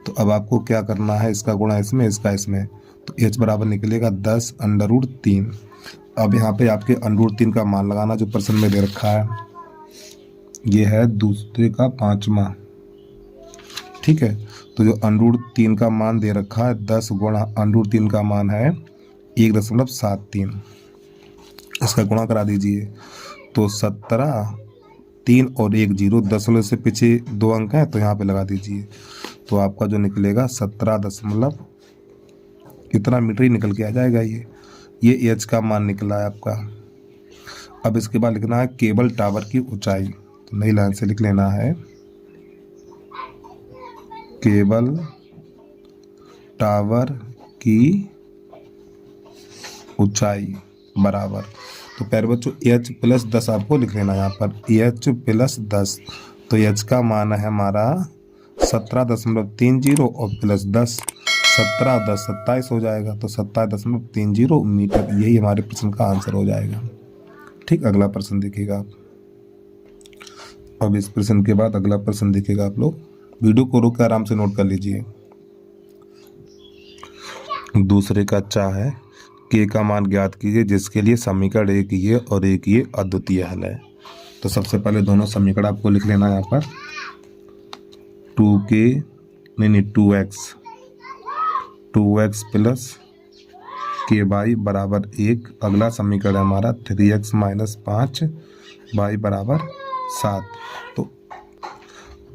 तो अब आपको क्या करना है, इसका गुणा इसमें, इसका इसमें, तो h बराबर निकलेगा 10 √3। अब यहाँ पे आपके √3 का मान लगाना जो प्रश्न में दे रखा है, ये है दूसरे का 5वां। ठीक है, तो जो √3 का मान दे रखा है 10 गुणा √3 का मान है 1.73। इसका गुणा करा दीजिए। तो 17 3 और 1 0, दशमलव से पीछे 2 अंक हैं तो यहाँ पे लगा दीजिए। तो आपका जो निकलेगा 17 दशमलव कितना मीटर ही निकल के आ जाएगा। ये एच का मान निकला है आपका। अब इसके बाद लिखना है केबल टावर की ऊंचाई, तो नई लाइन से लिख लेना है केबल टावर की ऊंचाई बराबर, तो प्यारे बच्चों एच प्लस 10 आपको लिख लेना है यहाँ पर एच प्लस 10। तो एच का मान है हमारा 17.30 और प्लस 10, 17 और 10 27 हो जाएगा, तो 27.30 मीटर, यही हमारे प्रश्न का आंसर हो जाएगा। ठीक, अगला प्रश्न देखिएगा आप। अब इस प्रश्न के बाद अगला प्रश्न देखिएगा आप लोग, वीडियो को रोक कर आराम से नोट कर लीजिए। दूसरे का अच्छा है के का मान ज्ञात कीजिए जिसके लिए समीकरण एक ये और एक ये अद्वितीय हल है। तो सबसे पहले दोनों समीकरण आपको लिख लेना है यहाँ पर 2x प्लस के वाई बराबर 1। अगला समीकरण हमारा 3x माइनस 5 वाई बराबर 7। तो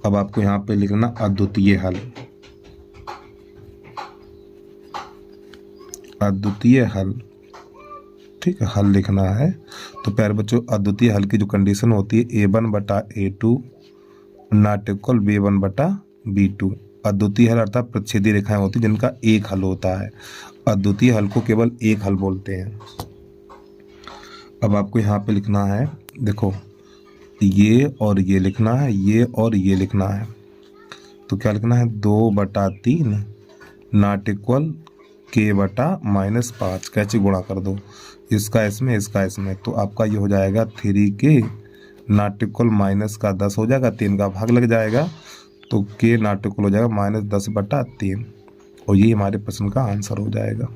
अब आपको यहाँ पे लिखना अद्वितीय हल, अद्वितीय हल। ठीक है, हल लिखना है। तो प्यारे बच्चों अद्वितीय हल की जो कंडीशन होती है a1/a2 नॉट इक्वल b1/b2। अद्वितीय हल अर्थात प्रच्छेदी रेखाएं होती जिनका एक हल होता है। अद्वितीय हल को केवल एक हल बोलते हैं। अब आपको यहाँ पे लिखना है, देखो ये और ये लिखना है, ये और ये लिखना है। तो क्या लिखना है 2/3 नॉट इक्वल k/-5। कैसे गुणा कर दो, इसका इसमें इसका इसमें, तो आपका ये हो जाएगा 3k नॉट इक्वल माइनस का 10 हो जाएगा, 3 का भाग लग जाएगा, तो k नॉट इक्वल हो जाएगा -10/3, और ये हमारे प्रश्न का आंसर हो जाएगा।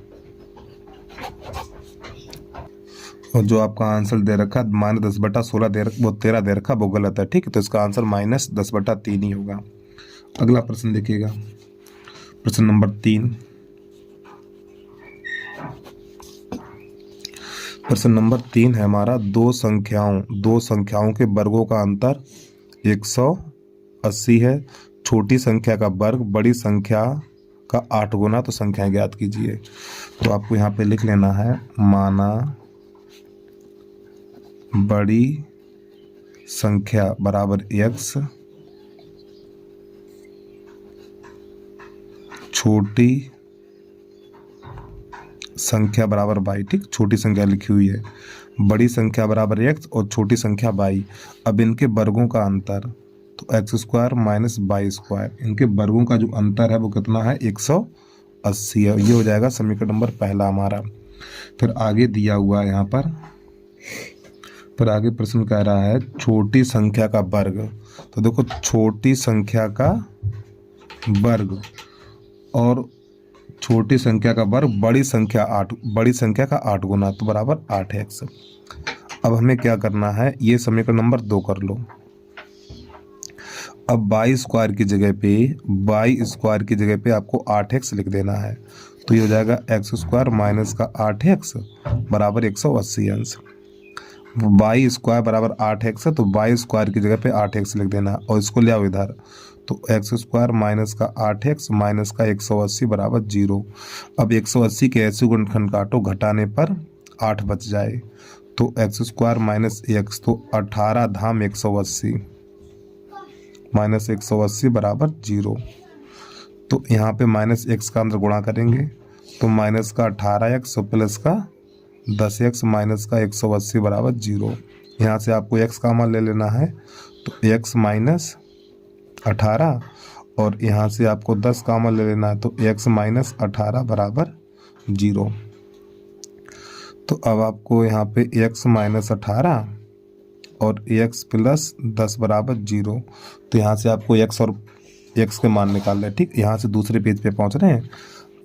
और जो आपका आंसर दे रखा -10/16 दे रखा, वो 13 दे रखा, वो गलत है। ठीक है, तो इसका आंसर -10/3 ही होगा। अगला प्रश्न देखिएगा, प्रश्न नंबर 3। प्रश्न नंबर 3 है हमारा दो संख्याओं के वर्गों का अंतर 180 है। छोटी संख्या का वर्ग बड़ी संख्या का 8 गुना, तो संख्याएं ज्ञात कीजिए। तो आपको यहाँ पे लिख लेना है माना बड़ी संख्या बराबर x, छोटी संख्या बराबर y। ठीक, छोटी संख्या लिखी हुई है, बड़ी संख्या बराबर x और छोटी संख्या y। अब इनके वर्गों का अंतर, तो x² माइनस y², इनके वर्गों का जो अंतर है वो कितना है 180 है। ये हो जाएगा समीकरण नंबर पहला हमारा। फिर आगे दिया हुआ है यहाँ पर, फिर आगे प्रश्न कह रहा है छोटी संख्या का वर्ग। तो देखो छोटी संख्या का वर्ग और छोटी संख्या का वर्ग बड़ी संख्या का 8 गुना, तो बराबर 8x। अब हमें क्या करना है, ये समीकरण नंबर 2 कर लो। अब y² की जगह पे आपको 8x लिख देना है, तो ये हो जाएगा x² माइनस का 8x बराबर 180 अंश। y² बराबर 8x है, तो y² की जगह पे 8x लिख देना और इसको ले आओ इधर, तो x² माइनस का 8x माइनस का 180 बराबर 0। अब 180 के ऐसे गुणनखंड काटो घटाने पर 8 बच जाए, तो x² माइनस x, तो 18 धाम 180 माइनस 180 बराबर 0। तो यहाँ पे माइनस x का अंदर गुणा करेंगे, तो माइनस का 18x प्लस का 10x माइनस का 180 बराबर 0। यहाँ से आपको x का मान ले लेना है, तो x माइनस 18 और यहाँ से आपको 10 का मान ले लेना है, तो x माइनस 18 बराबर 0। तो अब आपको यहाँ पे x माइनस 18 और x प्लस 10 बराबर 0। तो यहाँ से आपको x और x के मान निकाल लें। ठीक, यहाँ से दूसरे पेज पे पहुँच रहे हैं,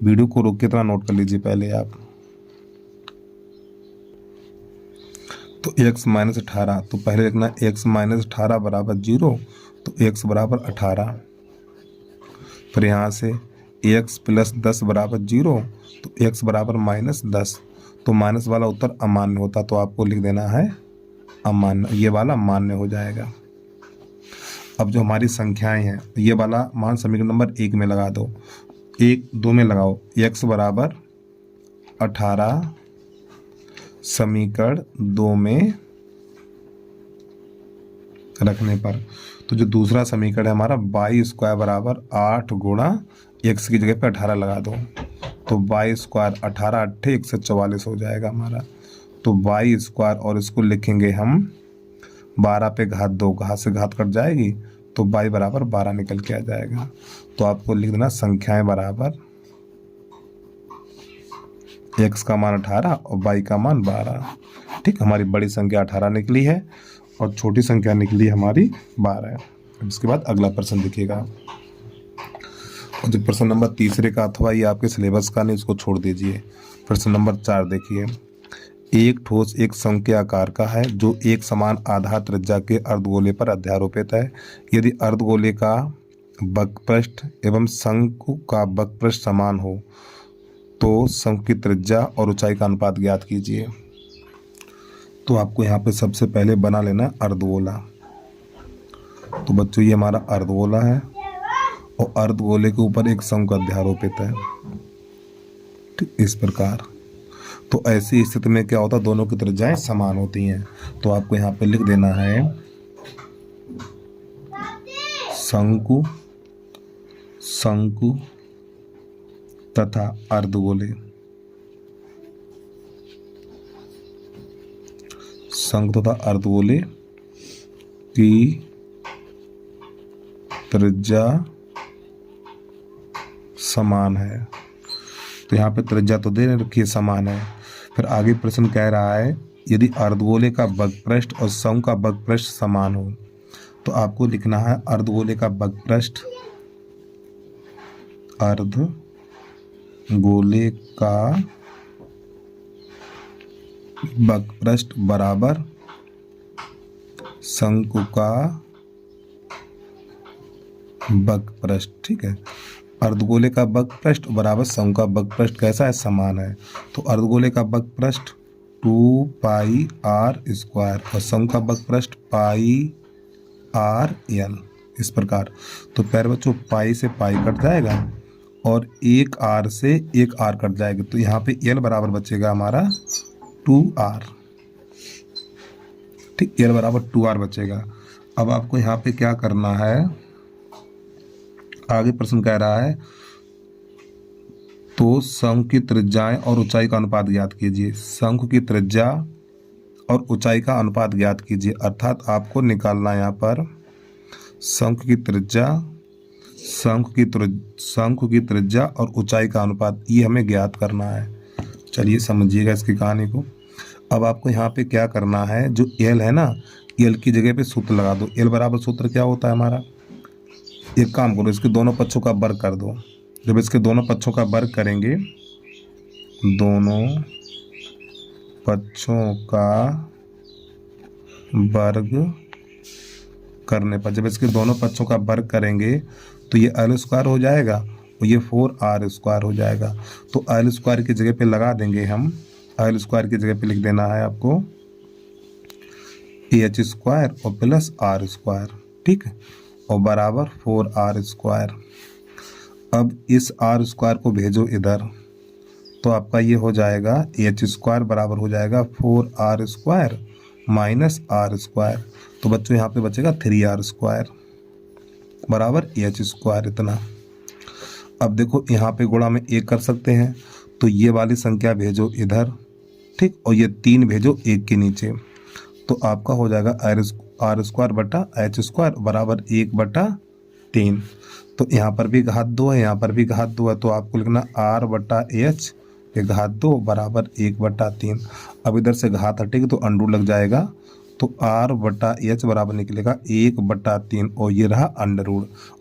वीडियो को रोक के तरह नोट कर लीजिए पहले आप। तो x माइनस 18, तो पहले लिखना x माइनस 18 बराबर 0, तो x बराबर 18। फिर यहाँ से x प्लस 10 बराबर 0, तो x बराबर माइनस 10। तो माइनस वाला उत्तर अमान्य होता, तो आपको लिख देना है अमान्य, ये वाला मान्य हो जाएगा। अब जो हमारी संख्याएं हैं, ये वाला मान समीकरण नंबर 1 में लगा दो, 1 2 में लगाओ। x बराबर 18 समीकरण 2 में रखने पर। तो जो दूसरा समीकरण है हमारा वाई स्क्वायर बराबर 8 गुणा एक्स की जगह पे 18 लगा दो, तो वाई स्क्वायर 18 अट्ठे 144 हो जाएगा हमारा। तो वाई स्क्वायर और इसको लिखेंगे हम 12 पे घात 2, घात से घात कट जाएगी तो वाई बराबर 12 निकल के आ जाएगा। तो आपको लिख देना संख्याएं बराबर एक्स का मान 18 और वाई का मान 12। ठीक, हमारी बड़ी संख्या 18 निकली है और छोटी संख्या निकली हमारी 12 है। अब इसके बाद अगला प्रश्न दिखेगा, और जो प्रश्न नंबर तीसरे का अथवा ये आपके सिलेबस का नहीं, इसको छोड़ दीजिए। प्रश्न नंबर 4 देखिए, एक ठोस एक शंकु के आकार का है जो एक समान आधार त्रिज्या के अर्धगोले पर अध्यारोपित है। यदि अर्धगोले का वक्रपृष्ठ एवं शंकु का वक्रपृष्ठ समान हो तो शंकु की त्रिज्या और ऊंचाई का अनुपात ज्ञात कीजिए। तो आपको यहाँ पे सबसे पहले बना लेना अर्धगोला। तो बच्चों ये हमारा अर्धगोला है और अर्धगोले के ऊपर एक शंकु अध्यारोपित है, ठीक इस प्रकार। तो ऐसी स्थिति में क्या होता है, दोनों की त्रिज्याएं समान होती हैं। तो आपको यहाँ पे लिख देना है शंकु शंकु तथा अर्धगोले, शंकु तथा अर्धगोले की त्रिज्या समान है। तो यहाँ पे त्रिज्या तो दे रखी है, समान है। फिर आगे प्रश्न कह रहा है यदि अर्धगोले का वक्रपृष्ठ और शंकु का वक्रपृष्ठ समान हो, तो आपको लिखना है अर्धगोले का वक्रपृष्ठ, अर्धगोले का वक्रपृष्ठ बराबर शंकु का वक्रपृष्ठ। ठीक है, अर्धगोले का वक्रपृष्ठ बराबर शंकु का वक्रपृष्ठ कैसा है, समान है। तो अर्धगोले का वक्रपृष्ठ 2 पाई आर स्क्वायर और शंकु का वक्रपृष्ठ पाई आर एल, इस प्रकार। तो प्यारे बच्चों पाई से पाई कट जाएगा और एक आर से एक आर कट जाएगा, तो यहाँ पे एल बराबर बचेगा हमारा 2r। ठीक, एल बराबर 2r बचेगा। अब आपको यहाँ पे क्या करना है, आगे प्रश्न कह रहा है तो शंकु की त्रिज्याएं और ऊंचाई का अनुपात ज्ञात कीजिए। शंकु की त्रिज्या और ऊंचाई का अनुपात ज्ञात कीजिए, अर्थात आपको निकालना है यहाँ पर शंकु की त्रिज्या, शंकु की त्रिज्या और ऊंचाई का अनुपात, ये हमें ज्ञात करना है। चलिए समझिएगा इसकी कहानी को। अब आपको यहाँ पे क्या करना है, जो एल है ना, एल की जगह पे सूत्र लगा दो। एल बराबर सूत्र क्या होता है हमारा, एक काम करो इसके दोनों पक्षों का वर्ग कर दो। जब इसके दोनों पक्षों का वर्ग करेंगे, दोनों पक्षों का वर्ग करने पर, जब इसके दोनों पक्षों का वर्ग करेंगे तो ये एल स्क्वायर हो जाएगा और ये 4r स्क्वायर हो जाएगा। तो एल स्क्वायर की जगह पे लगा देंगे हम, एल स्क्वायर की जगह पे लिख देना है आपको एच स्क्वायर और प्लस आर स्क्वायर, ठीक है, और बराबर 4r स्क्वायर। अब इस r स्क्वायर को भेजो इधर, तो आपका ये हो जाएगा एच स्क्वायर बराबर हो जाएगा 4r square minus r square. तो बच्चों यहाँ पे बचेगा 3r स्क्वायर बराबर एच स्क्वायर इतना। अब देखो यहाँ पे गुणा में 1 कर सकते हैं, तो ये वाली संख्या भेजो इधर, ठीक, और ये 3 भेजो 1 के नीचे, तो आपका हो जाएगा आर स्क्वायर बटा एच स्क्वायर बराबर 1/3। तो यहाँ पर भी घात 2 है, यहाँ पर भी घात 2 है, तो आपको लिखना r बटा एच के घात 2 बराबर 1/3। अब इधर से घात हटेगी तो अंडू लग जाएगा, तो r बटा एच बराबर निकलेगा 1/3 और ये रहा अंडर,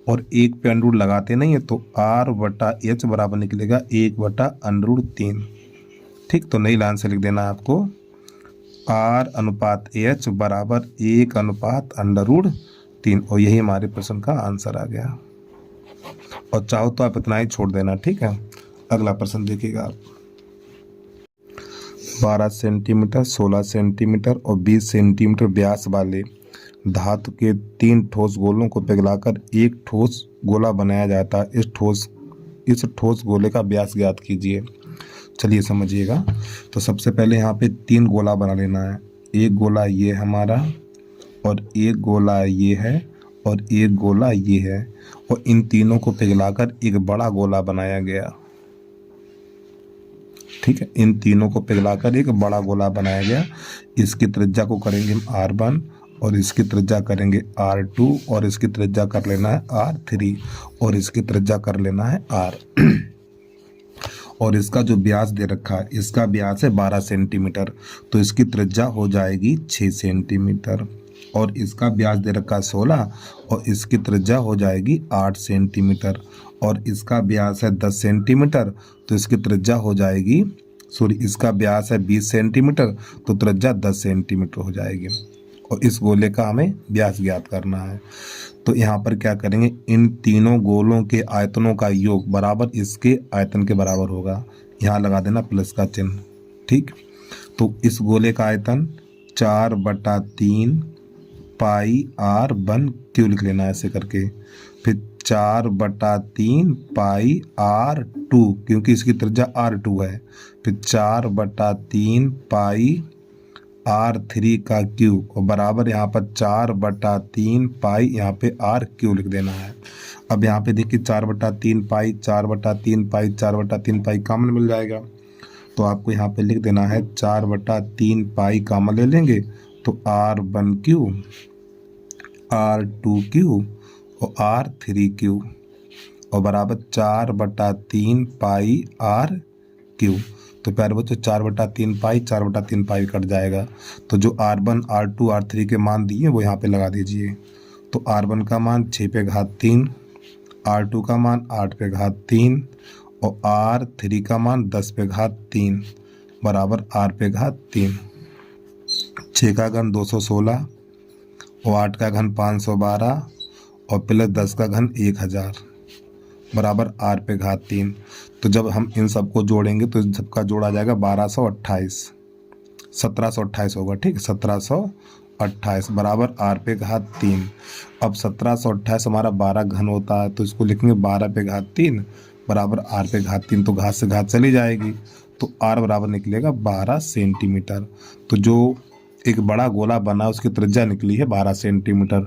और 1 पे अंडर लगाते नहीं है, तो r बटा एच बराबर निकलेगा 1/√3। ठीक, तो नई लाइन से लिख देना है आपको r अनुपात एच बराबर 1/√3, और यही हमारे प्रश्न का आंसर आ गया। और चाहो तो आप इतना ही छोड़ देना, ठीक है। अगला प्रश्न देखिएगा आप, 12 सेंटीमीटर, 16 सेंटीमीटर और 20 सेंटीमीटर व्यास वाले धातु के 3 ठोस गोलों को पिघलाकर एक ठोस गोला बनाया जाता है। इस ठोस गोले का व्यास ज्ञात कीजिए। चलिए समझिएगा। तो सबसे पहले यहाँ पे 3 गोला बना लेना है। एक गोला ये हमारा, और एक गोला ये है, और एक गोला ये है, और इन तीनों को पिघलाकर एक बड़ा गोला बनाया गया। ठीक है, इन तीनों को पिघलाकर एक बड़ा गोला बनाया गया। इसकी त्रिज्या को करेंगे हम R1, और इसकी त्रिज्या करेंगे R2, और इसकी त्रिज्या कर लेना है R3, और इसकी त्रिज्या कर लेना है R। और इसका जो व्यास दे रखा है, इसका व्यास है 12 सेंटीमीटर, तो इसकी त्रिज्या हो जाएगी 6 सेंटीमीटर। और इसका व्यास दे रखा है 16, और इसकी त्रिज्या हो जाएगी 8 सेंटीमीटर। और इसका व्यास है 10 सेंटीमीटर, तो इसकी त्रिज्या हो जाएगी, इसका व्यास है 20 सेंटीमीटर, तो त्रिज्या 10 सेंटीमीटर हो जाएगी। और इस गोले का हमें व्यास ज्ञात करना है। तो यहाँ पर क्या करेंगे, इन तीनों गोलों के आयतनों का योग बराबर इसके आयतन के बराबर होगा। यहाँ लगा देना प्लस का चिन्ह। ठीक, तो इस गोले का आयतन 4/3 पाई R1³ लिख लेना है ऐसे करके। फिर 4/3 पाई R2, क्योंकि इसकी त्रिज्या R2 है। फिर 4/3 पाई R3 का क्यूब, और बराबर यहाँ पर 4/3 पाई यहाँ पे R³ लिख देना है। अब यहाँ पे देखिए 4/3 पाई, 4/3 पाई, 4/3 पाई कॉमन मिल जाएगा, तो आपको यहाँ पे लिख देना है 4/3 पाई कॉमन ले लेंगे, तो R1³ R2³ और R3³ और बराबर 4/3 पाई R³ तो प्यारे बच्चों 4/3 पाई 4/3 पाई कट जाएगा। तो जो R1 R2 R3 के मान दिए वो यहाँ पे लगा दीजिए। तो R1 का मान 6/3, R2 का मान 8/3 और R3 का मान 10/3 बराबर R/3। 6 का घन 216 और 8 का घन 512 और प्लस 10 का घन 1000 बराबर R/3। तो जब हम इन सबको जोड़ेंगे तो इन सबका जोड़ा जाएगा 1728 होगा। ठीक, 1728 बराबर R/3। अब 1728 हमारा 12 घन होता है, तो इसको लिखेंगे 12/3 बराबर R/3। तो घात से घात चली जाएगी, तो R बराबर निकलेगा 12 सेंटीमीटर। तो जो एक बड़ा गोला बना उसकी त्रिज्या निकली है 12 सेंटीमीटर,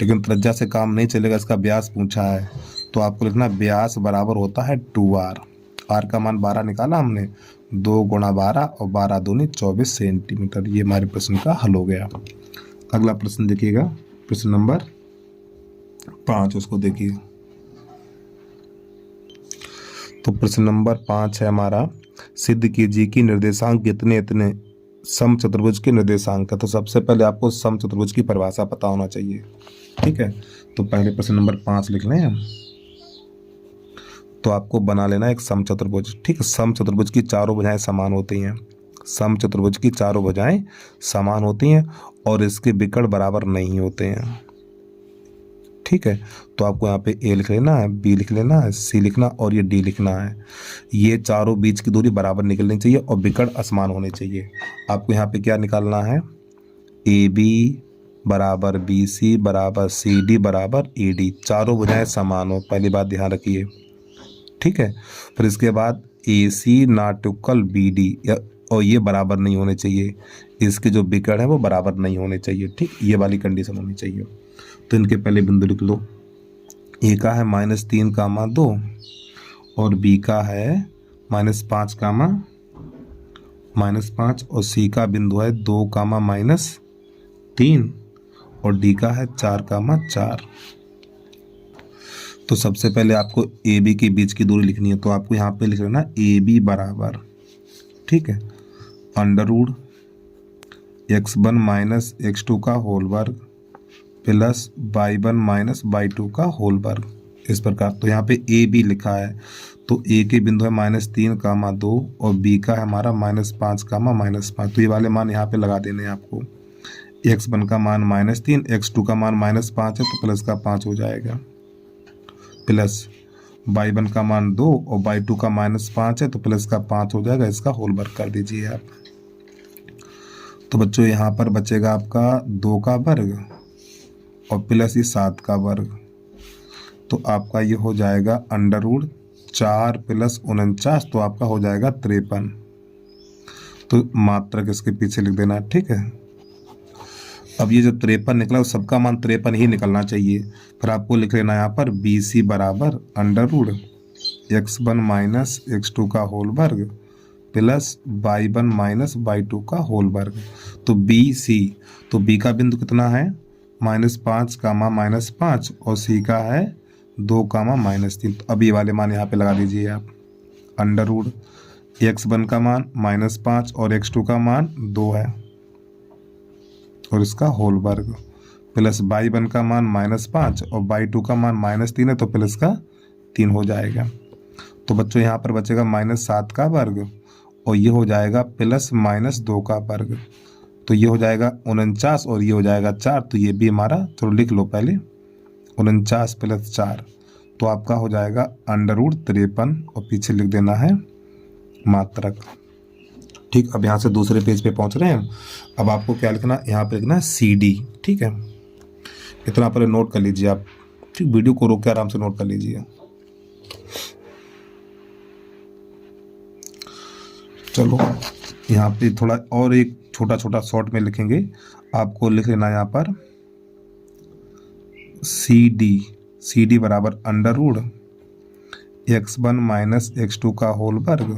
लेकिन त्रिज्या से काम नहीं चलेगा, इसका व्यास पूछा है। तो आपको लिखना व्यास बराबर होता है 2R। R का मान 12 निकाला हमने, 2 × 12 और 12 दूनी 24 सेंटीमीटर। ये हमारे प्रश्न का हल हो गया। अगला प्रश्न देखिएगा, प्रश्न नंबर 5, उसको देखिए। तो प्रश्न नंबर 5 है हमारा, सिद्ध कीजिए कि निर्देशांक इतने समचतुर्भुज के निर्देशांक है। तो सबसे पहले आपको समचतुर्भुज की परिभाषा पता होना चाहिए। ठीक है, तो पहले प्रश्न नंबर 5 लिख लें। तो आपको बना लेना एक समचतुर्भुज। ठीक है, समचतुर्भुज की चारों भुजाएं समान होती हैं। समचतुर्भुज की चारों भुजाएं समान होती हैं और इसके विकर्ण बराबर नहीं होते हैं। ठीक है, तो आपको यहाँ पे A लिख लेना है, B लिख लेना है, C लिखना और ये D लिखना है। ये चारों बीच की दूरी बराबर निकलनी चाहिए और विकर्ण असमान होने चाहिए। आपको यहाँ पे क्या निकालना है, AB बराबर BC बराबर CD बराबर AD। चारों भुजाएं समान हो, पहली बात ध्यान रखिए। ठीक है, फिर इसके बाद AC नॉट इक्वल BD, और ये बराबर नहीं होने चाहिए। इसके जो विकर्ण है वो बराबर नहीं होने चाहिए। ठीक, ये वाली कंडीशन होनी चाहिए। तो इनके पहले बिंदु लिख लो। A का है -3, 2 और B का है -5, -5 और C का बिंदु है 2, -3 और D का है 4, 4। तो सबसे पहले आपको AB के बीच की दूरी लिखनी है। तो आपको यहाँ पे लिख लेना AB बराबर, ठीक है, √ x1 - x2 का होल वर्ग प्लस y1 - y2 का होल वर्ग, इस प्रकार। तो यहाँ पे AB लिखा है, तो A के बिंदु है -3, 2 और B का है हमारा -5, -5। तो ये वाले मान यहाँ पे लगा देने हैं आपको। x1 का मान -3, x2 का मान -5 है, तो प्लस का 5 हो जाएगा, प्लस y1 का मान 2 और y2 का -5 है, तो प्लस का 5 हो जाएगा। इसका होल वर्ग कर दीजिए आप। तो बच्चों यहाँ पर बचेगा आपका 2 का वर्ग और प्लस ये 7 का वर्ग। तो आपका ये हो जाएगा √ 4 + 49, तो आपका हो जाएगा 53। तो मात्रक इसके पीछे लिख देना, ठीक है। अब ये जो 53 निकला उस सबका मान 53 ही निकलना चाहिए। फिर आपको लिख लेना यहाँ पर BC बराबर under root x1 minus x2 का होल वर्ग प्लस y1 माइनस y2 का होल वर्ग। तो BC, तो B का बिंदु कितना है -5 कामा -5 और C का है 2 कामा -3। तो अब ये वाले मान यहाँ पे लगा दीजिए आप। अंडर रूट x1 का मान -5 और x2 का मान 2 है और इसका होल वर्ग प्लस y1 का मान -5 और y2 का मान -3 है तो प्लस का 3 हो जाएगा। तो बच्चों यहाँ पर बचेगा -7 का वर्ग और ये हो जाएगा प्लस -2 का वर्ग। तो ये हो जाएगा 49 और ये हो जाएगा 4। तो ये भी हमारा, चलो लिख लो पहले, 49 + 4 तो आपका हो जाएगा अंडर रूट 53 और पीछे लिख देना है मात्रक। ठीक, अब यहाँ से दूसरे पेज पे पहुँच रहे हैं। अब आपको क्या लिखना, यहाँ पे लिखना है CD, ठीक है। इतना पर नोट कर लीजिए आप, ठीक। वीडियो को रोक के आराम से नोट कर लीजिए। चलो यहाँ पे थोड़ा और एक छोटा छोटा शॉर्ट में लिखेंगे। आपको लिख लेना यहाँ पर CD बराबर under root x1 minus x2 का होल वर्ग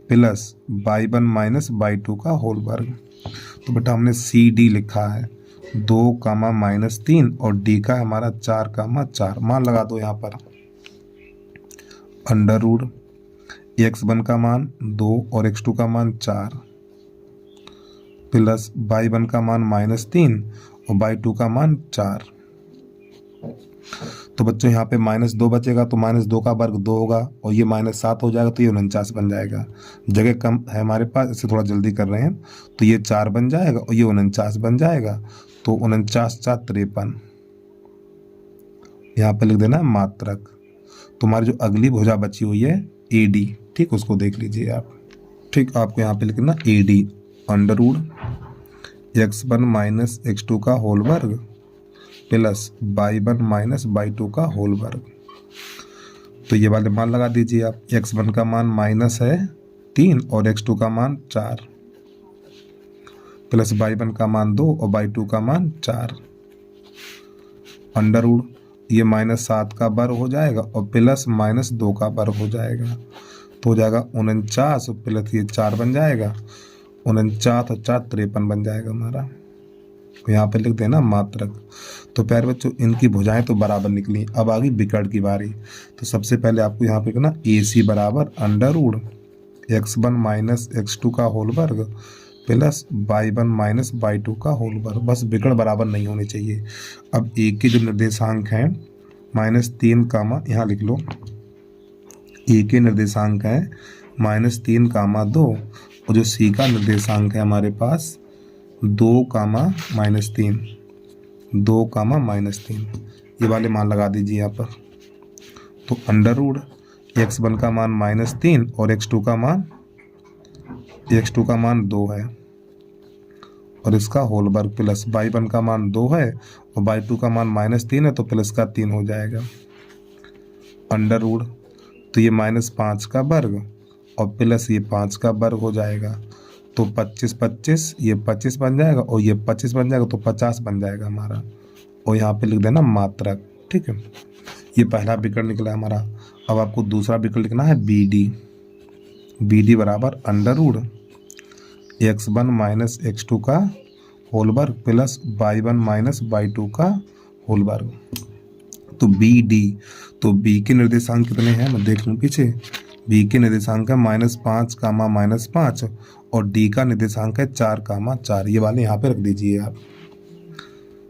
प्लस y1 माइनस y2 का होल वर्ग। तो बेटा हमने CD लिखा है 2 कामा -3 और D का हमारा 4 कामा 4। मान लगा दो यहाँ पर। अंडर रूट x1 का मान 2 और x2 का मान 4 प्लस y1 का मान -3 और y2 का मान 4। तो बच्चों यहाँ पे -2 बचेगा तो -2 का वर्ग 2 होगा और ये -7 हो जाएगा तो ये 49 बन जाएगा। जगह कम है हमारे पास, इसे थोड़ा जल्दी कर रहे हैं। तो ये 4 बन जाएगा और ये 49 बन जाएगा। तो 49 × 4 = 53। यहाँ पे लिख देना मात्रक। तुम्हारी जो अगली भुजा बची हुई है AD, ठीक, उसको देख लीजिए आप। ठीक, आपको यहाँ पे लिखना AD under root x1 minus x2 का होल वर्ग प्लस y1 माइनस y2 का होल वर्ग। तो ये वाले मान लगा दीजिए आप। x1 का मान -3 और x2 का मान 4 प्लस y1 का मान 2 और y2 का मान 4। अंडर रूट ये -7 का वर्ग हो जाएगा और प्लस -2 का वर्ग हो जाएगा। तो हो जाएगा 49 प्लस ये 4 बन जाएगा। 49 और 4 53 बन जाएगा हमारा। तो यहाँ पे लिख देना मात्रक। तो प्यारे बच्चों, इनकी भुजाएं तो बराबर निकली। अब आ गई विकर्ण की बारी। तो सबसे पहले आपको यहाँ पे लिखना AC बराबर under root x1 minus x2 का होल वर्ग प्लस y1 माइनस y2 का होल वर्ग। बस विकर्ण बराबर नहीं होने चाहिए। अब A के जो निर्देशांक हैं -3 कामा, यहाँ लिख लो A के निर्देशांक हैं -3 कामा 2 और जो C का निर्देशांक है हमारे पास 2 कामा -3, 2 कामा -3। ये वाले मान लगा दीजिए यहाँ पर। तो अंडर रूट x1 का मान -3 और x2 का मान 2 है और इसका होल वर्ग प्लस y1 का मान 2 है और y2 का मान -3 है तो प्लस का 3 हो जाएगा। अंडर रूट तो ये -5 का वर्ग और प्लस ये 5 का वर्ग हो जाएगा। तो 25 25 ये 25 बन जाएगा और ये 25 बन जाएगा तो 50 बन जाएगा हमारा। और यहाँ पे लिख देना मात्रक। ठीक है, ये पहला विकर्ण निकला हमारा। अब आपको दूसरा विकर्ण लिखना है BD बराबर under root x1 minus x2 का होल वर्ग प्लस y1 माइनस y2 का होल वर्ग। तो BD, तो B के निर्देशांक कितने हैं मैं देख लूँ पीछे। B के निर्देशांक है -5 कामा -5 और D का निर्देशांक है 4 कामा 4। ये वाले यहाँ पे रख दीजिए आप,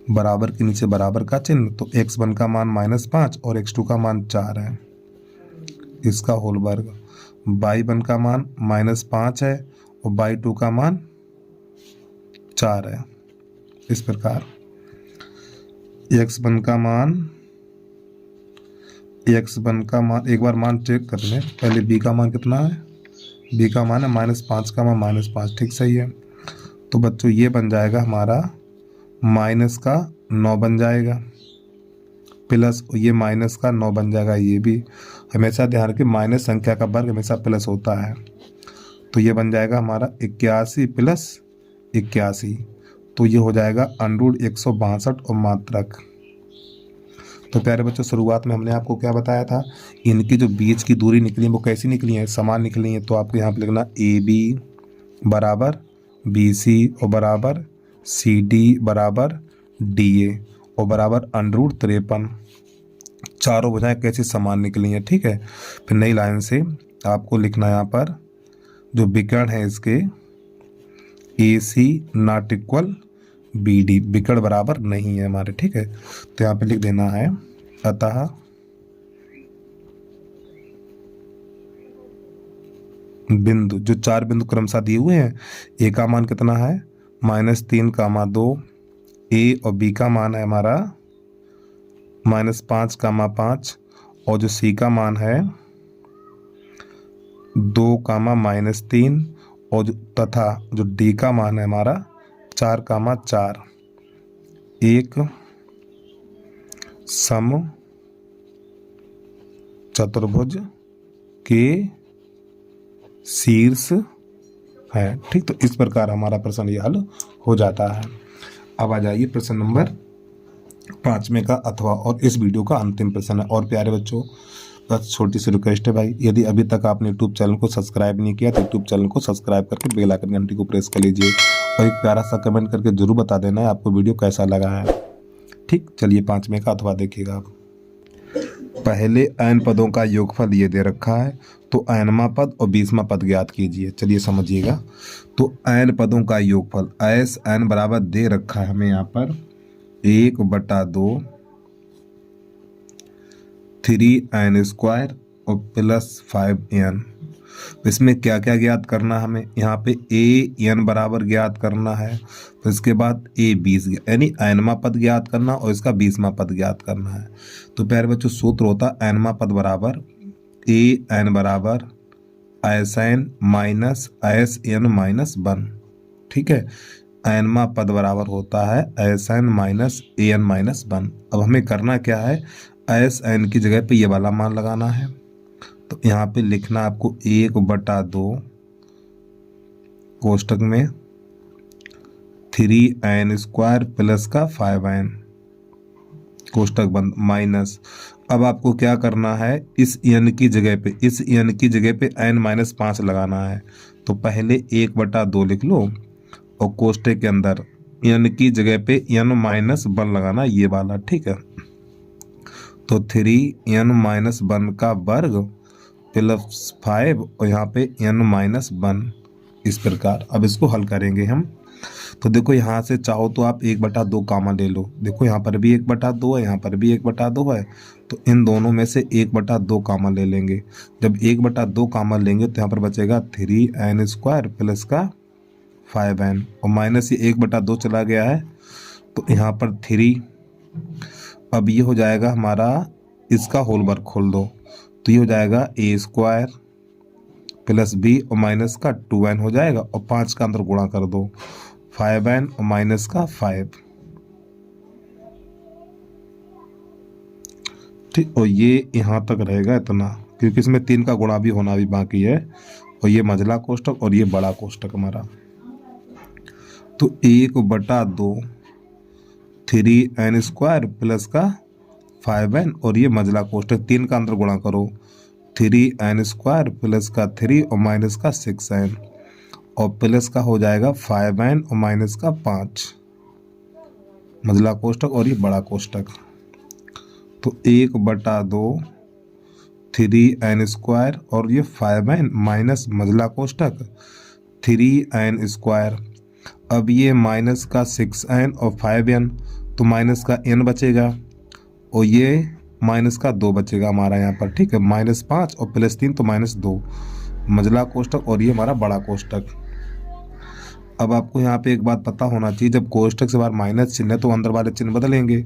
बराबर के नीचे बराबर का चिन्ह। तो x1 का मान -5 और x2 का मान 4 है, इसका होल वर्ग। y1 का मान -5 है और y2 का मान 4 है। इस प्रकार x1 का मान एक बार मान चेक कर लें पहले। B का मान कितना है? B का मान है -5 का मान -5। ठीक, सही है। तो बच्चों ये बन जाएगा हमारा -9 बन जाएगा प्लस ये -9 बन जाएगा। ये भी हमेशा ध्यान रखें, माइनस संख्या का वर्ग हमेशा प्लस होता है। तो ये बन जाएगा हमारा 81 प्लस 81, तो ये हो जाएगा √162 और मात्रक। तो प्यारे बच्चों, शुरुआत में हमने आपको क्या बताया था, इनकी जो बीच की दूरी निकली है वो कैसी निकली है, समान निकली है। तो आपको यहाँ पे लिखना AB बराबर BC और बराबर CD बराबर DA और बराबर √53। चारों भुजाएं कैसी समान निकली हैं, ठीक है। फिर नई लाइन से आपको लिखना है यहाँ पर जो विकर्ण है इसके AC नॉट इक्वल BD, विकर्ण बराबर नहीं है हमारे, ठीक है। तो यहाँ पे लिख देना है अतः बिंदु, जो 4 बिंदु क्रमशः दिए हुए हैं, A का मान कितना है -3, 2, A और B का मान है हमारा -5, 5 और जो C का मान है 2, -3 और तथा जो D का मान है हमारा 4, 4। एक सम चतुर्भुज के शीर्ष है, ठीक। तो इस प्रकार हमारा प्रश्न ये हल हो जाता है। अब आ जाइए प्रश्न नंबर 5 का अथवा, और इस वीडियो का अंतिम प्रश्न है। और प्यारे बच्चों, बस छोटी सी रिक्वेस्ट है भाई, यदि अभी तक आपने यूट्यूब चैनल को सब्सक्राइब नहीं किया तो यूट्यूब चैनल को सब्सक्राइब करके बेल आइकन घंटी को प्रेस कर लीजिए और एक प्यारा सा कमेंट करके जरूर बता देना है आपको वीडियो कैसा लगा है, ठीक। चलिए 5 का अथवा देखिएगा आप। पहले n पदों का योगफल ये दे रखा है, तो nवां पद और 20वां पद ज्ञात कीजिए। चलिए समझिएगा। तो n पदों का योगफल n बराबर दे रखा है हमें यहाँ पर 1/2 3n² और प्लस 5n। इसमें क्या क्या ज्ञात करना है हमें, यहाँ पे an बराबर ज्ञात करना है, तो इसके बाद a 20 यानी nवां पद ज्ञात करना और इसका 20वां पद ज्ञात करना है। तो प्यारे बच्चों, सूत्र होता है nवां पद बराबर an बराबर sn माइनस sn माइनस 1, ठीक है। nवां पद बराबर होता है sn माइनस an माइनस 1। अब हमें करना क्या है, sn की जगह पे ये वाला मान लगाना है। तो यहाँ पे लिखना आपको 1/2 कोष्टक में 3n² प्लस का 5n कोष्टक बंद माइनस। अब आपको क्या करना है, इस n की जगह पे n-5 लगाना है। तो पहले 1/2 लिख लो और कोष्टक के अंदर n की जगह पे n-1 लगाना, ये वाला, ठीक है। तो 3n-1 का वर्ग प्लस 5 और यहाँ पे n-1, इस प्रकार। अब इसको हल करेंगे हम। तो देखो यहाँ से चाहो तो आप 1/2 कॉमन ले लो। देखो यहाँ पर भी 1/2 है, यहाँ पर भी 1/2 है, तो इन दोनों में से 1/2 कॉमन ले लेंगे। जब 1/2 कॉमन लेंगे तो यहाँ पर बचेगा 3n² प्लस का 5n और माइनस ये 1/2 चला गया है, तो यहाँ पर 3। अब ये हो जाएगा हमारा, इसका होल वर्ग खोल दो, तो ये हो जाएगा a² प्लस b और माइनस का 2n हो जाएगा और 5 का अंदर गुणा कर दो, 5n और माइनस का 5, ठीक। और ये यहाँ तक रहेगा इतना, क्योंकि इसमें 3 का गुणा भी होना भी बाकी है, और ये मझला कोष्टक और ये बड़ा कोष्टक हमारा। तो 1/2 3n² प्लस का 5n और ये मझला कोष्टक, 3 का अंदर गुणा करो, 3n² प्लस का 3 और माइनस का 6n और प्लस का हो जाएगा 5n और माइनस का 5, मझला कोष्टक और ये बड़ा कोष्टक। तो 1/2 3n² और ये 5n माइनस मझला कोष्टक 3n²। अब ये माइनस का 6n और 5n, तो माइनस का n बचेगा और ये माइनस का 2 बचेगा हमारा यहाँ पर, ठीक है। -5 और प्लस 3 तो -2, मझला कोष्टक और ये हमारा बड़ा कोष्टक। अब आपको यहाँ पे एक बात पता होना चाहिए, जब कोष्टक से बाहर माइनस चिन्ह है तो अंदर वाले चिन्ह बदलेंगे।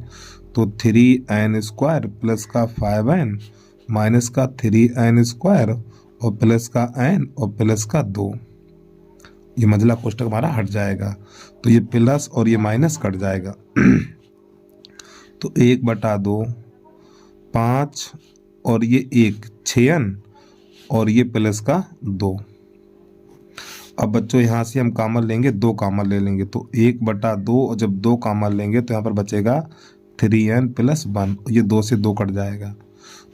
तो 3n² प्लस का 5n माइनस का 3n² और प्लस का n और प्लस का 2, ये मझला कोष्टक हमारा हट जाएगा, तो ये प्लस और ये माइनस कट जाएगा। तो 1/2 5 और ये 1 6n और ये प्लस का 2। अब बच्चों यहाँ से हम कॉमन लेंगे, 2 कॉमन ले लेंगे तो 1/2, और जब 2 कॉमन लेंगे तो यहाँ पर बचेगा 3n + 1, ये 2 से 2 कट जाएगा।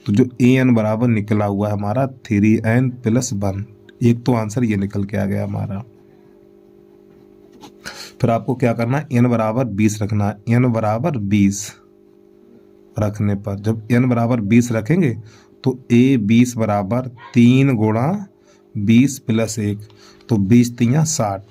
तो जो an बराबर निकला हुआ है हमारा 3n + 1, एक तो आंसर ये निकल के आ गया हमारा। फिर आपको क्या करना है, n बराबर 20 रखना है। n बराबर 20 रखने पर जब n बराबर 20 रखेंगे तो a 20 बराबर 3 गुणा 20 + 1, तो 20 3 60,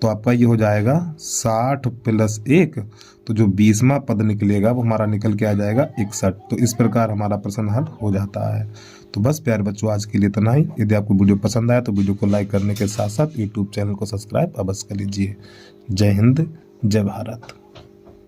तो आपका ये हो जाएगा 60 + 1, तो जो 20वां पद निकलेगा वो हमारा निकल के आ जाएगा 61। तो इस प्रकार हमारा प्रश्न हल हो जाता है। तो बस प्यारे बच्चों, आज के लिए इतना ही। यदि आपको वीडियो पसंद आया तो वीडियो को लाइक करने के साथ साथ यूट्यूब चैनल को सब्सक्राइब अवश्य कर लीजिए। जय हिंद, जय भारत।